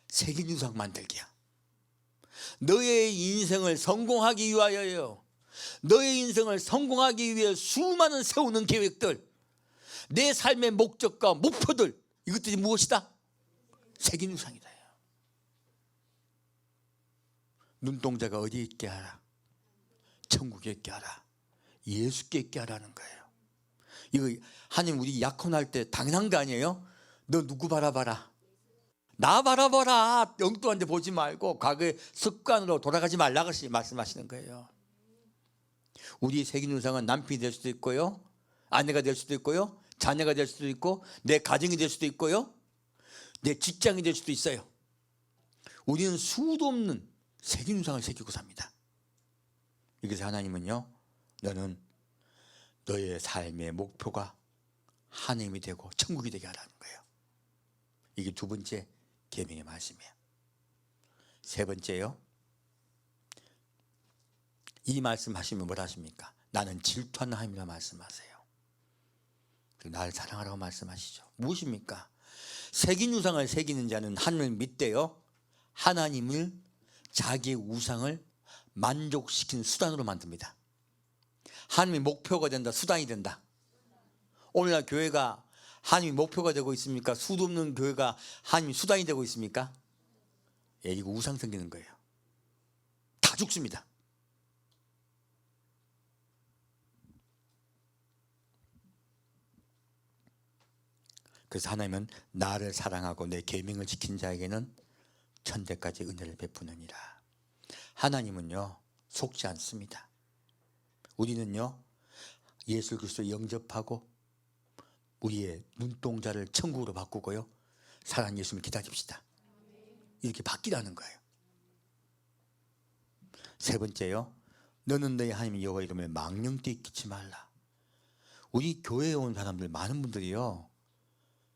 새긴 우상 만들기야. 너의 인생을 성공하기 위하여요. 너의 인생을 성공하기 위해 수많은 세우는 계획들, 내 삶의 목적과 목표들, 이것들이 무엇이다? 새긴 우상이다. 눈동자가 어디에 있게 하라? 천국에 있게 하라. 예수께 있게 하라는 거예요. 이거 하나님 우리 약혼할 때 당연한 거 아니에요? 너 누구 바라봐라? 나 바라봐라. 엉뚱한 데 보지 말고 과거의 습관으로 돌아가지 말라고 말씀하시는 거예요. 우리 새긴 우상은 남편이 될 수도 있고요, 아내가 될 수도 있고요, 자녀가 될 수도 있고, 내 가정이 될 수도 있고요, 내 직장이 될 수도 있어요. 우리는 수도 없는 새긴 우상을 새기고 삽니다. 그래서 하나님은요, 너는 너의 삶의 목표가 하나님이 되고 천국이 되게 하라는 거예요. 이게 두 번째 계명의 말씀이에요. 세 번째요, 이 말씀 하시면 뭘 하십니까? 나는 질투하는 하나님이라 말씀하세요. 나를 사랑하라고 말씀하시죠. 무엇입니까? 새긴 우상을 새기는 자는 하나님을 믿대요. 하나님을 자기의 우상을 만족시키는 수단으로 만듭니다. 하나님이 목표가 된다, 수단이 된다. 오늘날 교회가 하나님이 목표가 되고 있습니까? 수도 없는 교회가 하나님이 수단이 되고 있습니까? 예, 이거 우상 생기는 거예요. 다 죽습니다. 그래서 하나님은 나를 사랑하고 내 계명을 지킨 자에게는 천대까지 은혜를 베푸느니라. 하나님은요, 속지 않습니다. 우리는요, 예수 그리스도 영접하고 우리의 눈동자를 천국으로 바꾸고요, 사랑하는 예수님을 기다립시다. 이렇게 바뀌라는 거예요. 세 번째요, 너는 너희 하나님 여호와 이름에 망령되이 끼치 말라. 우리 교회에 온 사람들 많은 분들이요,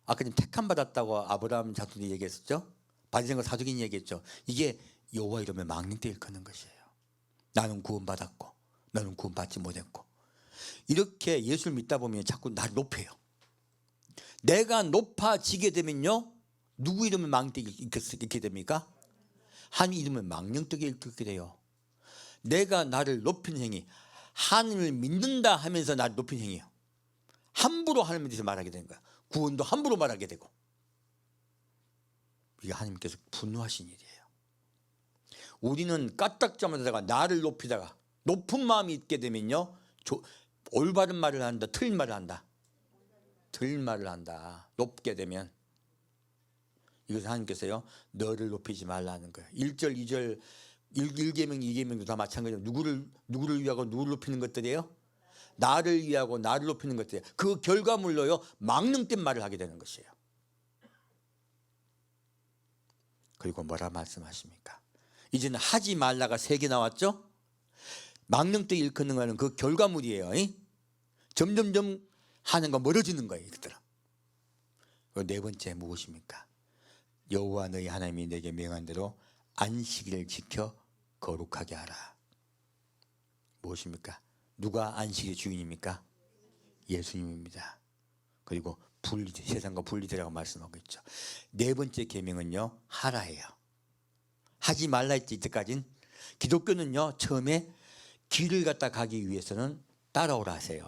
아까 좀 택함 받았다고 아브라함 자손이 얘기했었죠. 바리새인과 사두개인이 얘기했죠. 이게 여호와 이름에 망령되이 일컫는 것이에요. 나는 구원받았고 너는 구원받지 못했고. 이렇게 예수를 믿다 보면 자꾸 나를 높여요. 내가 높아지게 되면요, 누구 이름을 망령되이 일컫게 됩니까? 하나님 이름을 망령되이 일컫게 돼요. 내가 나를 높이는 행위, 하나님을 믿는다 하면서 나를 높이는 행위예요. 함부로 하나님에 대해서 말하게 되는 거야. 구원도 함부로 말하게 되고. 이게 하나님께서 분노하신 일이에요. 우리는 까딱자마자다가 나를 높이다가 높은 마음이 있게 되면요, 올바른 말을 한다, 틀린 말을 한다. 틀린 말을 한다. 높게 되면. 이것을 하나님께서요, 너를 높이지 말라는 거예요. 1절 2절 1계명 2계명도 다 마찬가지예요. 누구를 위하고 누구를 높이는 것들이에요? 나를 위하고 나를 높이는 것들이에요. 그 결과물로요, 망령된 말을 하게 되는 것이에요. 그리고 뭐라 말씀하십니까? 이제는 하지 말라가 3개 나왔죠? 망령되이 일컫는 거는 그 결과물이에요. 점점점 하는 거 멀어지는 거예요. 그들은. 네 번째 무엇입니까? 여호와 너희 하나님이 내게 명한 대로 안식일을 지켜 거룩하게 하라. 무엇입니까? 누가 안식의 주인입니까? 예수님입니다. 그리고 세상과 분리되라고 말씀하고 있죠. 네 번째 계명은요, 하라예요. 하지 말라 했지. 이때까지는 기독교는요, 처음에 길을 갖다 가기 위해서는 따라오라 하세요.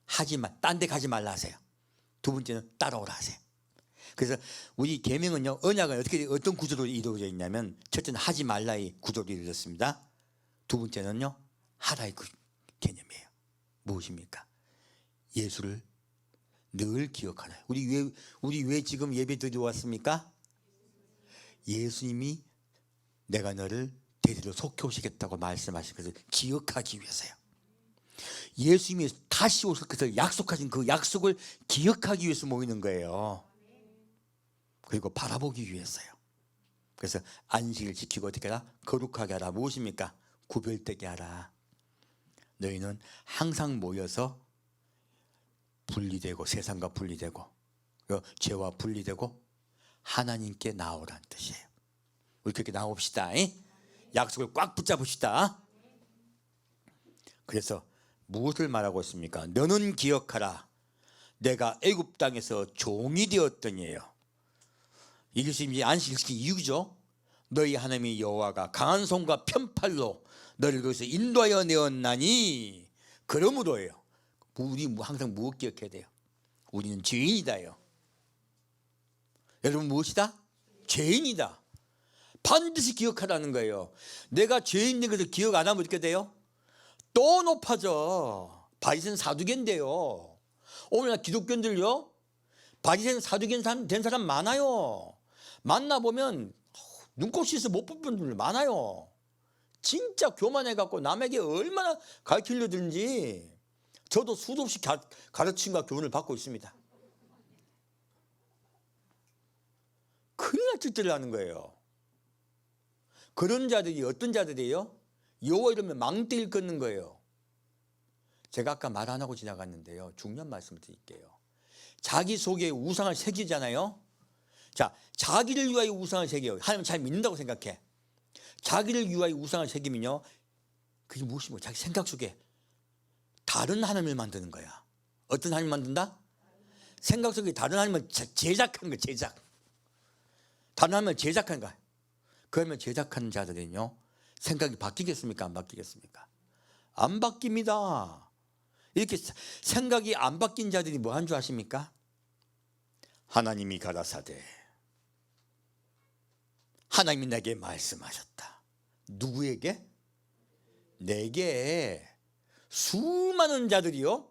하지만 딴 데 가지 말라 하세요. 두 번째는 따라오라 하세요. 그래서 우리 계명은요, 언약은 어떤 구조로 이루어져 있냐면, 첫째는 하지 말라의 구조로 이루어졌습니다. 두 번째는요, 하라의 개념이에요. 무엇입니까? 예수를 늘 기억하라. 우리 왜 지금 예배 드리러 왔습니까? 예수님이 내가 너를 데리러 속해 오시겠다고 말씀하신 것을 기억하기 위해서요. 예수님이 다시 오실 것을 약속하신 그 약속을 기억하기 위해서 모이는 거예요. 그리고 바라보기 위해서요. 그래서 안식을 지키고 어떻게 하라? 거룩하게 하라. 무엇입니까? 구별되게 하라. 너희는 항상 모여서 분리되고 세상과 분리되고 죄와 분리되고 하나님께 나오라는 뜻이에요. 우리 그렇게 나옵시다. 약속을 꽉 붙잡읍시다. 그래서 무엇을 말하고 있습니까? 너는 기억하라. 내가 애굽 땅에서 종이 되었더니예요. 이것이 이제 안식일시킨 이유죠. 너희 하나님의 여호와가 강한 손과 편팔로 너를 거기서 인도하여 내었나니 그러므로예요. 우리 항상 무엇 기억해야 돼요? 우리는 죄인이다요. 여러분 무엇이다? 죄인이다. 반드시 기억하라는 거예요. 내가 죄인인 것을 기억 안 하면 어떻게 돼요? 또 높아져. 바리새인 사두개인데요. 오늘날 기독교인들요, 바리새인 사두개인 된 사람 많아요. 만나보면 눈곱 씻어 못 본 분들 많아요. 진짜 교만해갖고 남에게 얼마나 가르치려 들는지 저도 수도 없이 가르침과 교훈을 받고 있습니다. 큰일 날 짓들을 하는 거예요. 그런 자들이 어떤 자들이에요? 여호와 이러면 망대를 걷는 거예요. 제가 아까 말 안 하고 지나갔는데요, 중요한 말씀을 드릴게요. 자기 속에 우상을 새기잖아요. 자, 자기를 위하여 우상을 새겨요. 하나님 잘 믿는다고 생각해. 자기를 위하여 우상을 새기면요, 그게 무엇이고 자기 생각 속에 다른 하나님을 만드는 거야. 어떤 하나님을 만든다? 생각 속에 다른 하나님을 제작하는 거야. 제작. 다른 하나님을 제작하는 거야. 그러면 제작하는 자들은요, 생각이 바뀌겠습니까? 안 바뀌겠습니까? 안 바뀝니다. 이렇게 생각이 안 바뀐 자들이 뭐 한 줄 아십니까? 하나님이 가라사대 하나님이 내게 말씀하셨다. 누구에게? 내게. 수많은 자들이요,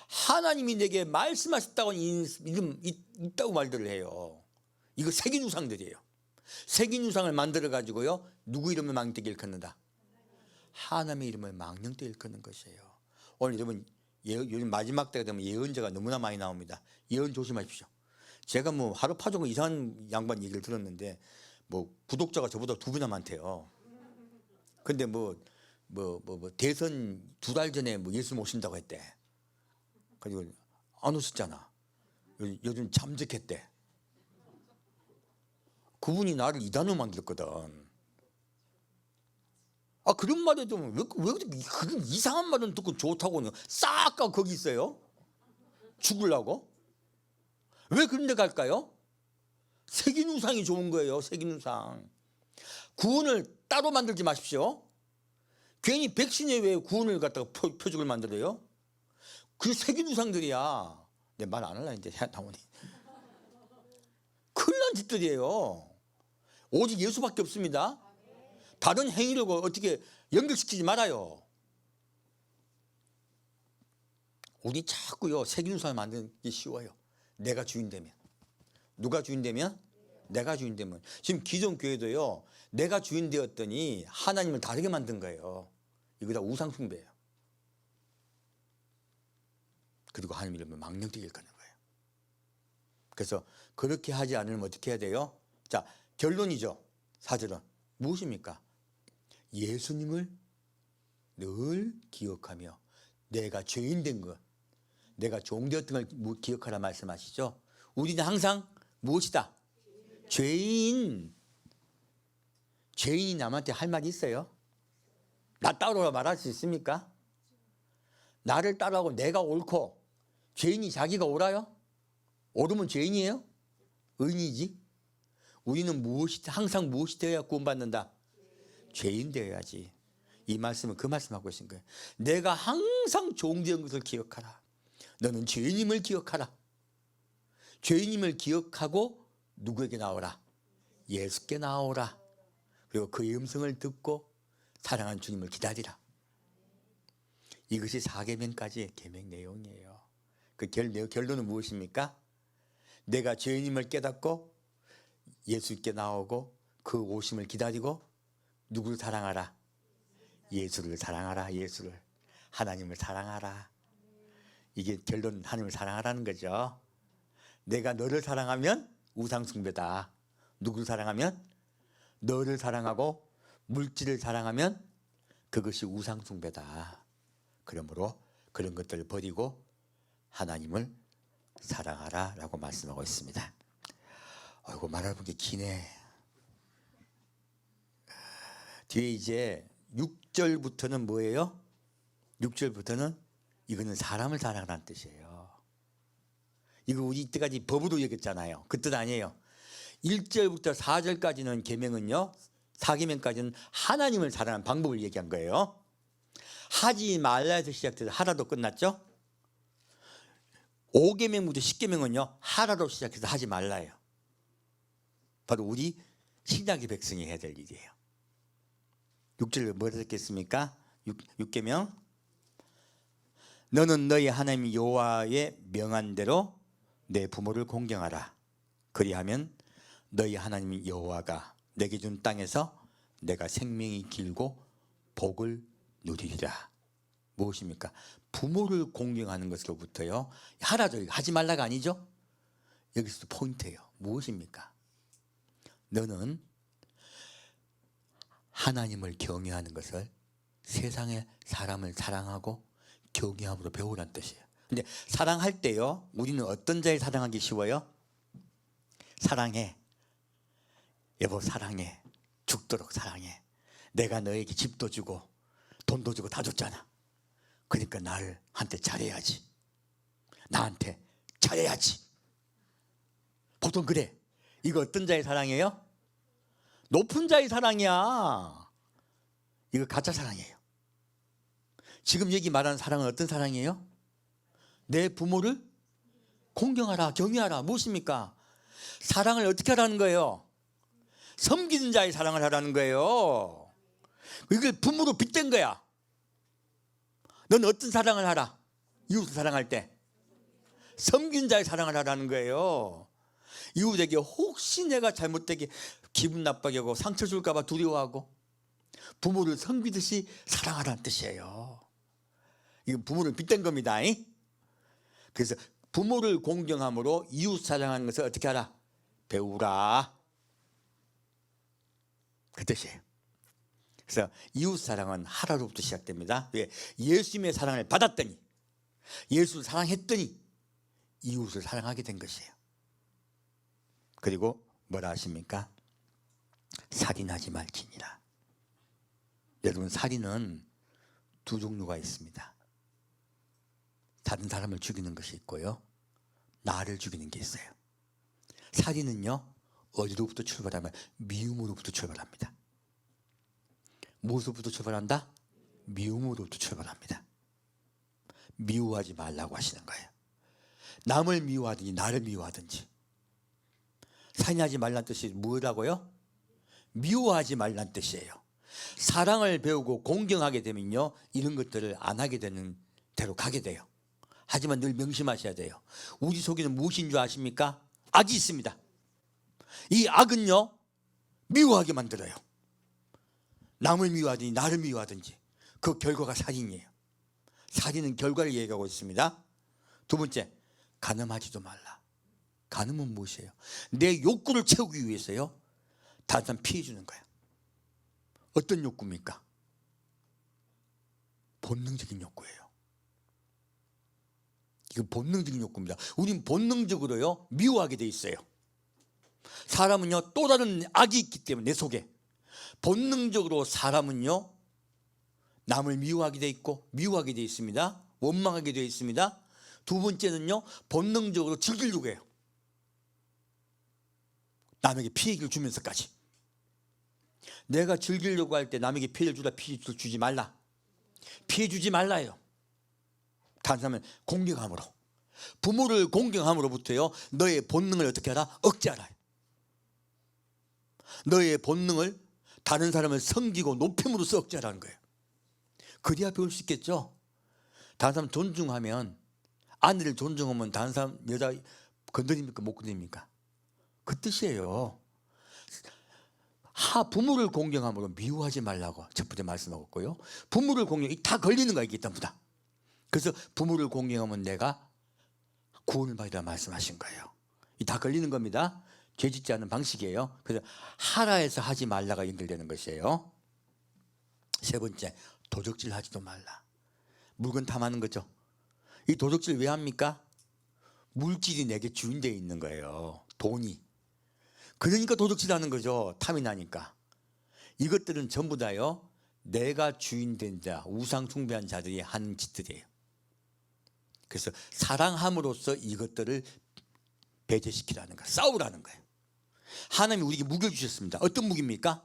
하나님이 내게 말씀하셨다고 있다고 말들을 해요. 이거 색인 우상들이에요. 색인 우상을 만들어 가지고요, 누구 이름을 망령되게 일컫는다? 하나님의 이름을 망령되게 일컫는 것이에요. 오늘 여러분 요즘 마지막 때가 되면 예언자가 너무나 많이 나옵니다. 예언 조심하십시오. 제가 뭐 하루 파종고 이상한 양반 얘기를 들었는데 뭐 구독자가 저보다 2배나 많대요. 근데 뭐 대선 2달 전에 뭐 예수 모신다고 했대. 그리고 안 오셨잖아. 요즘 잠적했대. 그분이 나를 이단으로 만들었거든. 아, 그런 말에 좀 왜 그런 이상한 말은 듣고 좋다고는 싹 가고 거기 있어요? 죽으려고? 왜 그런 데 갈까요? 색인 우상이 좋은 거예요. 색인 우상. 구원을 따로 만들지 마십시오. 괜히 백신에 왜 구원을 갖다가 표적을 만들어요? 그 색인 우상들이야. 내 말 안 할라 이제 나오니. 큰일 난 짓들이에요. 오직 예수밖에 없습니다. 다른 행위를 어떻게 연결시키지 말아요. 우리 자꾸요 색인 우상을 만드는 게 쉬워요. 내가 주인 되면. 누가 주인 되면? 내가 주인 되면. 지금 기존 교회도요, 내가 주인 되었더니 하나님을 다르게 만든 거예요. 이거 다 우상 숭배예요. 그리고 하나님 이름을 망령되게 일컫는 거예요. 그래서 그렇게 하지 않으면 어떻게 해야 돼요? 자, 결론이죠. 4절은 무엇입니까? 예수님을 늘 기억하며 내가 죄인 된 것, 내가 종되었던 걸 기억하라 말씀하시죠. 우리는 항상 무엇이다? 죄인. 죄인이 남한테 할 말이 있어요? 나 따라오라 말할 수 있습니까? 나를 따라오고 내가 옳고 죄인이 자기가 옳아요? 옳으면 죄인이에요? 의인이지. 우리는 항상 무엇이 되어야 구원받는다? 죄인 되어야지. 이 말씀은 그 말씀하고 계신 거예요. 내가 항상 종되는 것을 기억하라. 너는 죄인임을 기억하라. 죄인임을 기억하고 누구에게 나오라? 예수께 나오라. 그리고 그의 음성을 듣고 사랑하는 주님을 기다리라. 이것이 4계명까지의 계명 내용이에요. 그 결론은 무엇입니까? 내가 죄인임을 깨닫고 예수께 나오고 그 오심을 기다리고 누구를 사랑하라? 예수를 사랑하라. 예수를. 하나님을 사랑하라. 이게 결론, 하나님을 사랑하라는 거죠. 내가 너를 사랑하면 우상숭배다. 누구를 사랑하면? 너를 사랑하고 물질을 사랑하면 그것이 우상숭배다. 그러므로 그런 것들을 버리고 하나님을 사랑하라 라고 말씀하고 있습니다. 아이고, 말하는 게 기네. 뒤에 이제 6절부터는 뭐예요? 6절부터는 이거는 사람을 사랑하라는 뜻이에요. 이거 우리 이때까지 법으로 얘기했잖아요. 그 뜻 아니에요. 1절부터 4절까지는 계명은요, 4계명까지는 하나님을 사랑하는 방법을 얘기한 거예요. 하지 말라에서 시작돼서 하라도 끝났죠. 5계명부터 10계명은요 하라로 시작해서 하지 말라예요. 바로 우리 신약의 백성이 해야 될 일이에요. 6절에 뭐라 했겠습니까? 6계명, 너는 너희 하나님 여호와의 명한 대로 내 부모를 공경하라. 그리하면 너희 하나님 여호와가 내게 준 땅에서 내가 생명이 길고 복을 누리리라. 무엇입니까? 부모를 공경하는 것으로부터요, 하라죠. 하지 말라가 아니죠. 여기서도 포인트예요. 무엇입니까? 너는 하나님을 경외하는 것을 세상의 사람을 사랑하고 경외함으로 배우라는 뜻이에요. 근데 사랑할 때요, 우리는 어떤 자를 사랑하기 쉬워요? 사랑해. 여보 사랑해. 죽도록 사랑해. 내가 너에게 집도 주고 돈도 주고 다 줬잖아. 그러니까 나를 한테 잘해야지. 나한테 잘해야지. 보통 그래. 이거 어떤 자의 사랑이에요? 높은 자의 사랑이야. 이거 가짜 사랑이에요. 지금 얘기 말하는 사랑은 어떤 사랑이에요? 내 부모를 공경하라, 경외하라. 무엇입니까? 사랑을 어떻게 하라는 거예요? 섬기는 자의 사랑을 하라는 거예요. 이걸 부모로 빗댄 거야. 넌 어떤 사랑을 하라? 이웃을 사랑할 때 섬기는 자의 사랑을 하라는 거예요. 이웃에게 혹시 내가 잘못되게 기분 나쁘게 하고 상처 줄까 봐 두려워하고 부모를 섬기듯이 사랑하라는 뜻이에요. 이거 부모를 빗댄 겁니다. 그래서 부모를 공경함으로 이웃 사랑하는 것을 어떻게 하라? 배우라. 그 뜻이에요. 그래서 이웃 사랑은 하라로부터 시작됩니다. 왜? 예수님의 사랑을 받았더니, 예수를 사랑했더니 이웃을 사랑하게 된 것이에요. 그리고 뭐라 하십니까? 살인하지 말지니라. 여러분, 살인은 두 종류가 있습니다. 다른 사람을 죽이는 것이 있고요, 나를 죽이는 게 있어요. 살인은요, 어디로부터 출발하면 미움으로부터 출발합니다. 무엇으로부터 출발한다? 미움으로부터 출발합니다. 미워하지 말라고 하시는 거예요. 남을 미워하든지 나를 미워하든지. 살인하지 말라는 뜻이 뭐라고요? 미워하지 말라는 뜻이에요. 사랑을 배우고 공경하게 되면요, 이런 것들을 안 하게 되는 대로 가게 돼요. 하지만 늘 명심하셔야 돼요. 우리 속에는 무엇인 줄 아십니까? 악이 있습니다. 이 악은요, 미워하게 만들어요. 남을 미워하든지 나를 미워하든지 그 결과가 살인이에요. 살인은 결과를 얘기하고 있습니다. 두 번째, 간음하지도 말라. 간음은 무엇이에요? 내 욕구를 채우기 위해서요, 다른 사람 피해 주는 거야. 어떤 욕구입니까? 본능적인 욕구예요. 이건 본능적인 욕구입니다. 우린 본능적으로요, 미워하게 돼 있어요. 사람은요, 또 다른 악이 있기 때문에 내 속에 본능적으로 사람은요, 남을 미워하게 돼 있고 미워하게 돼 있습니다. 원망하게 돼 있습니다. 두 번째는요, 본능적으로 즐기려고 해요. 남에게 피해를 주면서까지. 내가 즐기려고 할 때 남에게 피해를 주다, 피해 주지 말라. 피해 주지 말라요. 다른 사람은 공경함으로, 부모를 공경함으로부터요, 너의 본능을 어떻게 하라? 억제하라. 너의 본능을 다른 사람을 섬기고 높임으로써 억제하라는 거예요. 그래야 배울 수 있겠죠. 다른 사람 존중하면, 아내를 존중하면 다른 사람 여자 건드립니까? 못 건드립니까? 그 뜻이에요. 부모를 공경함으로 미워하지 말라고 첫 번째 말씀하고 있고요. 부모를 공경, 다 걸리는 거야 이게 전부 다. 그래서 부모를 공경하면 내가 구원을 받으라 말씀하신 거예요. 이 다 걸리는 겁니다. 죄짓지 않는 방식이에요. 그래서 하라에서 하지 말라가 연결되는 것이에요. 세 번째, 도적질 하지도 말라. 물건 탐하는 거죠. 이 도적질 왜 합니까? 물질이 내게 주인되어 있는 거예요. 돈이. 그러니까 도적질 하는 거죠. 탐이 나니까. 이것들은 전부 다요, 내가 주인된 자, 우상 숭배한 자들이 하는 짓들이에요. 그래서 사랑함으로써 이것들을 배제시키라는 거예요. 싸우라는 거예요. 하나님이 우리에게 무기를 주셨습니다. 어떤 무기입니까?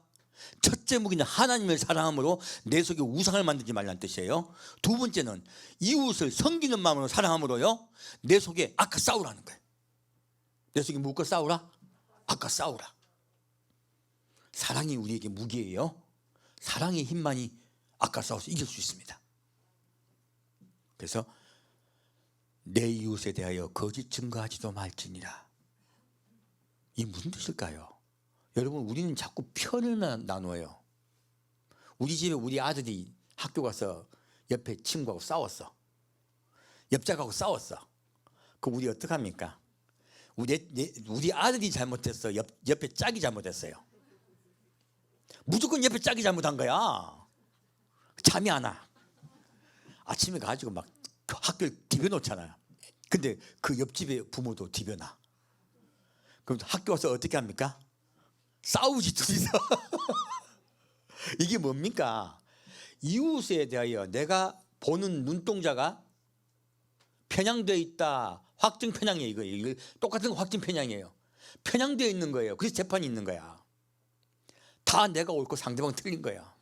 첫째 무기는 하나님을 사랑함으로 내 속에 우상을 만들지 말라는 뜻이에요. 두 번째는 이웃을 섬기는 마음으로 사랑함으로요, 내 속에 아까 싸우라는 거예요. 내 속에 묻고 싸우라? 아까 싸우라. 사랑이 우리에게 무기예요. 사랑의 힘만이 아까 싸워서 이길 수 있습니다. 그래서 내 이웃에 대하여 거짓 증거하지도 말지니라. 이 무슨 뜻일까요? 여러분, 우리는 자꾸 편을 나누어요. 우리 집에 우리 아들이 학교 가서 옆에 친구하고 싸웠어. 옆자하고 싸웠어. 그럼 우리 어떡합니까? 우리 아들이 잘못했어? 옆에 짝이 잘못했어요? 무조건 옆에 짝이 잘못한 거야. 잠이 안 와. 아침에 가지고 막 학교를 디벼놓잖아요. 근데 그 옆집의 부모도 디벼놔. 그럼 학교 와서 어떻게 합니까? 싸우지 둘이서. 이게 뭡니까? 이웃에 대하여 내가 보는 눈동자가 편향되어 있다. 확증 편향이에요. 이거 똑같은 거 확증 편향이에요. 편향되어 있는 거예요. 그래서 재판이 있는 거야. 다 내가 옳고 상대방 틀린 거야.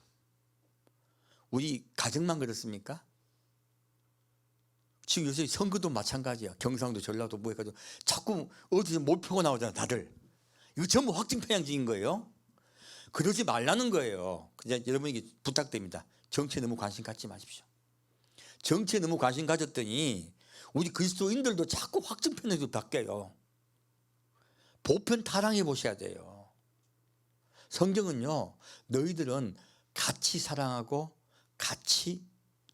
우리 가정만 그렇습니까? 지금 요새 선거도 마찬가지야. 경상도 전라도 뭐 해가지고 자꾸 어디서 몰표가 나오잖아 다들. 이거 전부 확증 편향적인 거예요. 그러지 말라는 거예요. 그냥 여러분에게 부탁드립니다. 정치에 너무 관심 갖지 마십시오. 정치에 너무 관심 가졌더니 우리 그리스도인들도 자꾸 확증 편향으로 바뀌어요. 보편 타랑해 보셔야 돼요. 성경은요, 너희들은 같이 사랑하고 같이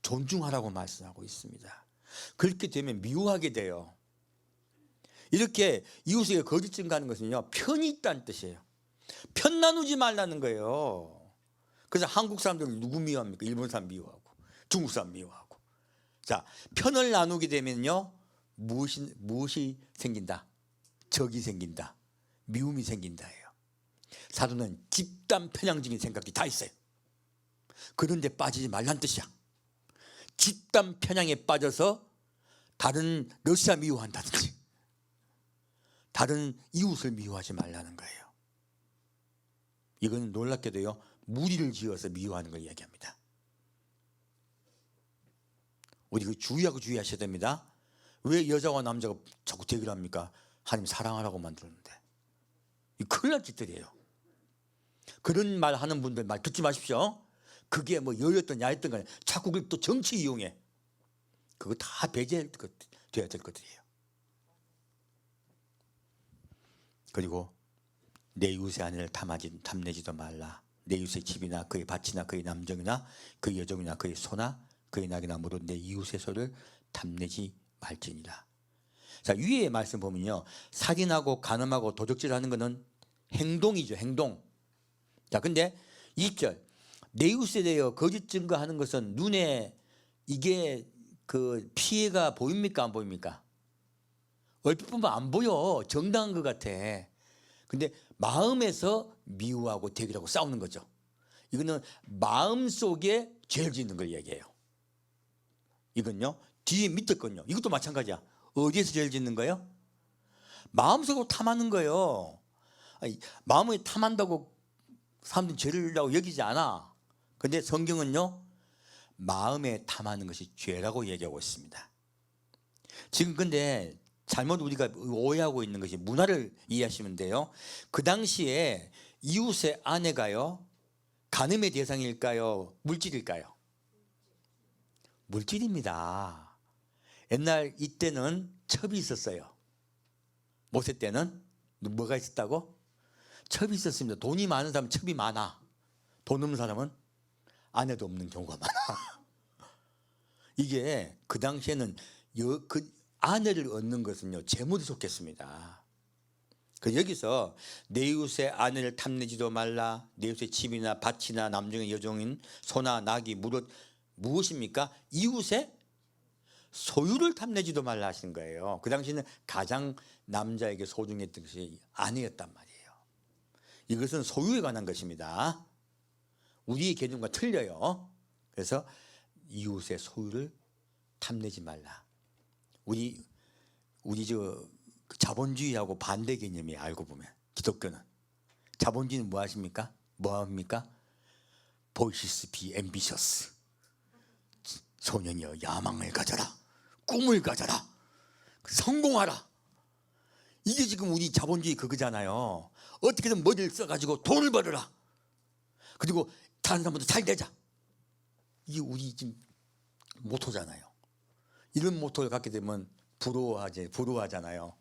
존중하라고 말씀하고 있습니다. 그렇게 되면 미워하게 돼요. 이렇게 이웃에게 거짓 증거하는 것은요, 편이 있다는 뜻이에요. 편 나누지 말라는 거예요. 그래서 한국 사람들 누구 미워합니까? 일본 사람 미워하고 중국 사람 미워하고. 자, 편을 나누게 되면요, 무엇이 생긴다? 적이 생긴다. 미움이 생긴다예요. 사도는 집단 편향적인 생각이 다 있어요. 그런데 빠지지 말란 뜻이야. 집단 편향에 빠져서 다른 러시아 미워한다든지 다른 이웃을 미워하지 말라는 거예요. 이건 놀랍게도요, 무리를 지어서 미워하는 걸 이야기합니다. 우리 그 주의하셔야 됩니다. 왜 여자와 남자가 자꾸 대결 합니까? 하나님 사랑하라고 만들었는데. 이 큰일 날 짓들이에요. 그런 말 하는 분들 말 듣지 마십시오. 그게 뭐 여였든 야였든 간에 자꾸 그걸 또 정치 이용해. 그거 다 배제돼야 될 것들이에요. 그리고 내 이웃의 아내를 탐내지도 말라. 내 이웃의 집이나 그의 밭이나 그의 남정이나 그의 여종이나 그의 소나 그의 낙이나 모두 내 이웃의 소를 탐내지 말지니라. 자, 위에 말씀 보면요, 살인하고 간음하고 도적질하는 것은 행동이죠. 행동. 자, 근데 2절, 내 이웃에 대하여 거짓 증거하는 것은 눈에 이게 그 피해가 보입니까? 안 보입니까? 얼핏 보면 안 보여. 정당한 것 같아. 근데 마음에서 미워하고 대결하고 싸우는 거죠. 이거는 마음속에 죄를 짓는 걸 얘기해요. 이건요, 뒤에 밑에 건요, 이것도 마찬가지야. 어디에서 죄를 짓는 거예요? 마음속으로 탐하는 거예요. 아니, 마음에 탐한다고 사람들이 죄라고 여기지 않아. 근데 성경은요, 마음에 탐하는 것이 죄라고 얘기하고 있습니다. 지금 근데 잘못 우리가 오해하고 있는 것이, 문화를 이해하시면 돼요. 그 당시에 이웃의 아내가요, 간음의 대상일까요? 물질일까요? 물질입니다. 옛날 이때는 첩이 있었어요. 모세 때는 뭐가 있었다고? 첩이 있었습니다. 돈이 많은 사람은 첩이 많아. 돈 없는 사람은 아내도 없는 경우가 많아. 이게 그 당시에는 그 아내를 얻는 것은요 재물이 속했습니다. 그 여기서 내 이웃의 아내를 탐내지도 말라. 내 이웃의 집이나 밭이나 남중의 여종인 소나 낙이 무엇입니까? 이웃의 소유를 탐내지도 말라 하신 거예요. 그 당시에는 가장 남자에게 소중했던 것이 아내였단 말이에요. 이것은 소유에 관한 것입니다. 우리의 개념과 틀려요. 그래서 이웃의 소유를 탐내지 말라. 우리 자본주의하고 반대 개념이 알고 보면 기독교는 자본주의는 뭐 하십니까? 뭐 합니까? 보이시스 비 앰비셔스. 소년이여 야망을 가져라. 꿈을 가져라. 성공하라. 이게 지금 우리 자본주의 그거잖아요. 어떻게든 머리를 써가지고 돈을 벌어라. 그리고 다른 사람보다 잘 되자. 이게 우리 지금 모토잖아요. 이런 모토를 갖게 되면 부러워하잖아요.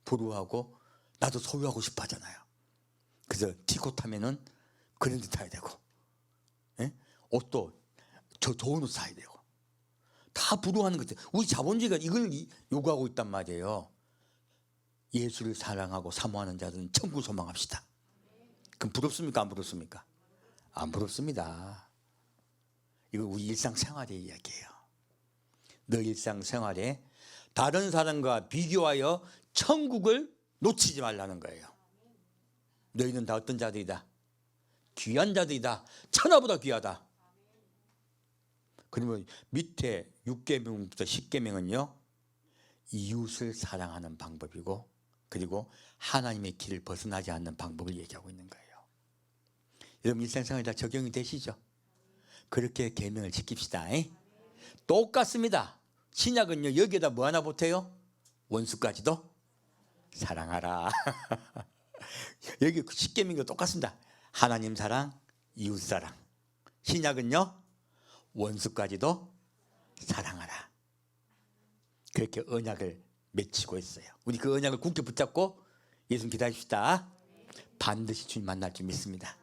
부러워하고 나도 소유하고 싶어 하잖아요. 그래서 티코 타면은 그런 데 타야 되고, 예? 옷도 저 좋은 옷 사야 되고, 다 부러워하는 것들. 우리 자본주의가 이걸 요구하고 있단 말이에요. 예수를 사랑하고 사모하는 자들은 천국 소망합시다. 그럼 부럽습니까? 안 부럽습니까? 안 부럽습니다. 이거 우리 일상생활의 이야기예요. 너 일상생활에 다른 사람과 비교하여 천국을 놓치지 말라는 거예요. 너희는 다 어떤 자들이다? 귀한 자들이다. 천하보다 귀하다. 그러면 밑에 6계명부터 10계명은요 이웃을 사랑하는 방법이고, 그리고 하나님의 길을 벗어나지 않는 방법을 얘기하고 있는 거예요. 여러분 일상생활에 다 적용이 되시죠? 그렇게 계명을 지킵시다. 똑같습니다. 신약은요 여기에다 뭐 하나 보태요? 원수까지도 사랑하라. 여기 10계명도 똑같습니다. 하나님 사랑, 이웃 사랑. 신약은요 원수까지도 사랑하라. 그렇게 언약을 맺히고 있어요. 우리 그 언약을 굳게 붙잡고 예수님 기다립시다. 반드시 주님 만날 줄 믿습니다.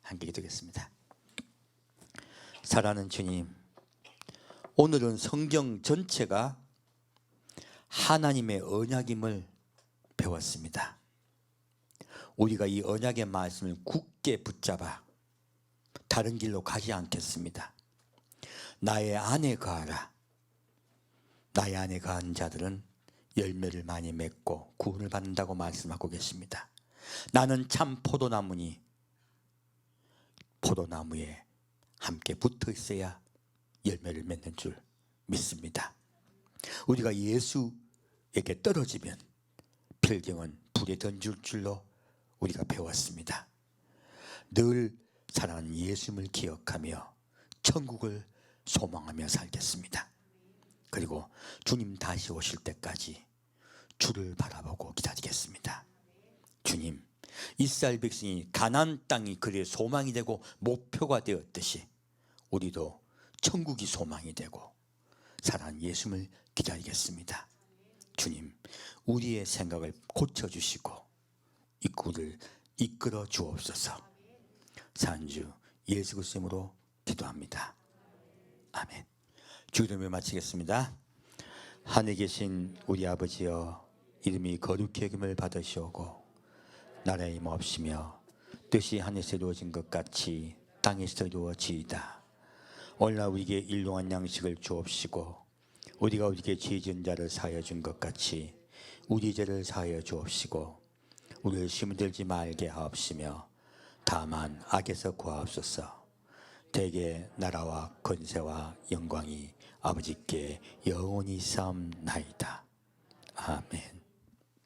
함께 기도하겠습니다. 사랑하는 주님, 오늘은 성경 전체가 하나님의 언약임을 배웠습니다. 우리가 이 언약의 말씀을 굳게 붙잡아 다른 길로 가지 않겠습니다. 나의 안에 거하라. 나의 안에 거한 자들은 열매를 많이 맺고 구원을 받는다고 말씀하고 계십니다. 나는 참 포도나무니 포도나무에 함께 붙어 있어야 열매를 맺는 줄 믿습니다. 우리가 예수에게 떨어지면 필경은 불에 던질 줄로 우리가 배웠습니다. 늘 사랑하는 예수님을 기억하며 천국을 소망하며 살겠습니다. 그리고 주님 다시 오실 때까지 주를 바라보고 기다리겠습니다. 주님, 이스라엘 백성이 가나안 땅이 그의 소망이 되고 목표가 되었듯이 우리도 천국이 소망이 되고 사랑하는 예수님을 기다리겠습니다. 주님, 우리의 생각을 고쳐주시고 입구를 이끌어 주옵소서. 산주 예수 그리스도로 기도합니다. 아멘. 주기도문을 마치겠습니다. 하늘에 계신 우리 아버지여, 이름이 거룩히 여김을 받으시오고 나라의 임옵시며 뜻이 하늘에서 이루어진 것 같이 땅에서 이루어지이다. 오늘날 우리에게 일용할 양식을 주옵시고 우리가 우리에게 죄 지은 자를 사하여 준 것 같이 우리 죄를 사하여 주옵시고 우리를 시험에 들지 말게 하옵시며 다만 악에서 구하옵소서. 대개 나라와 권세와 영광이 아버지께 영원히 쌓옵나이다. 아멘.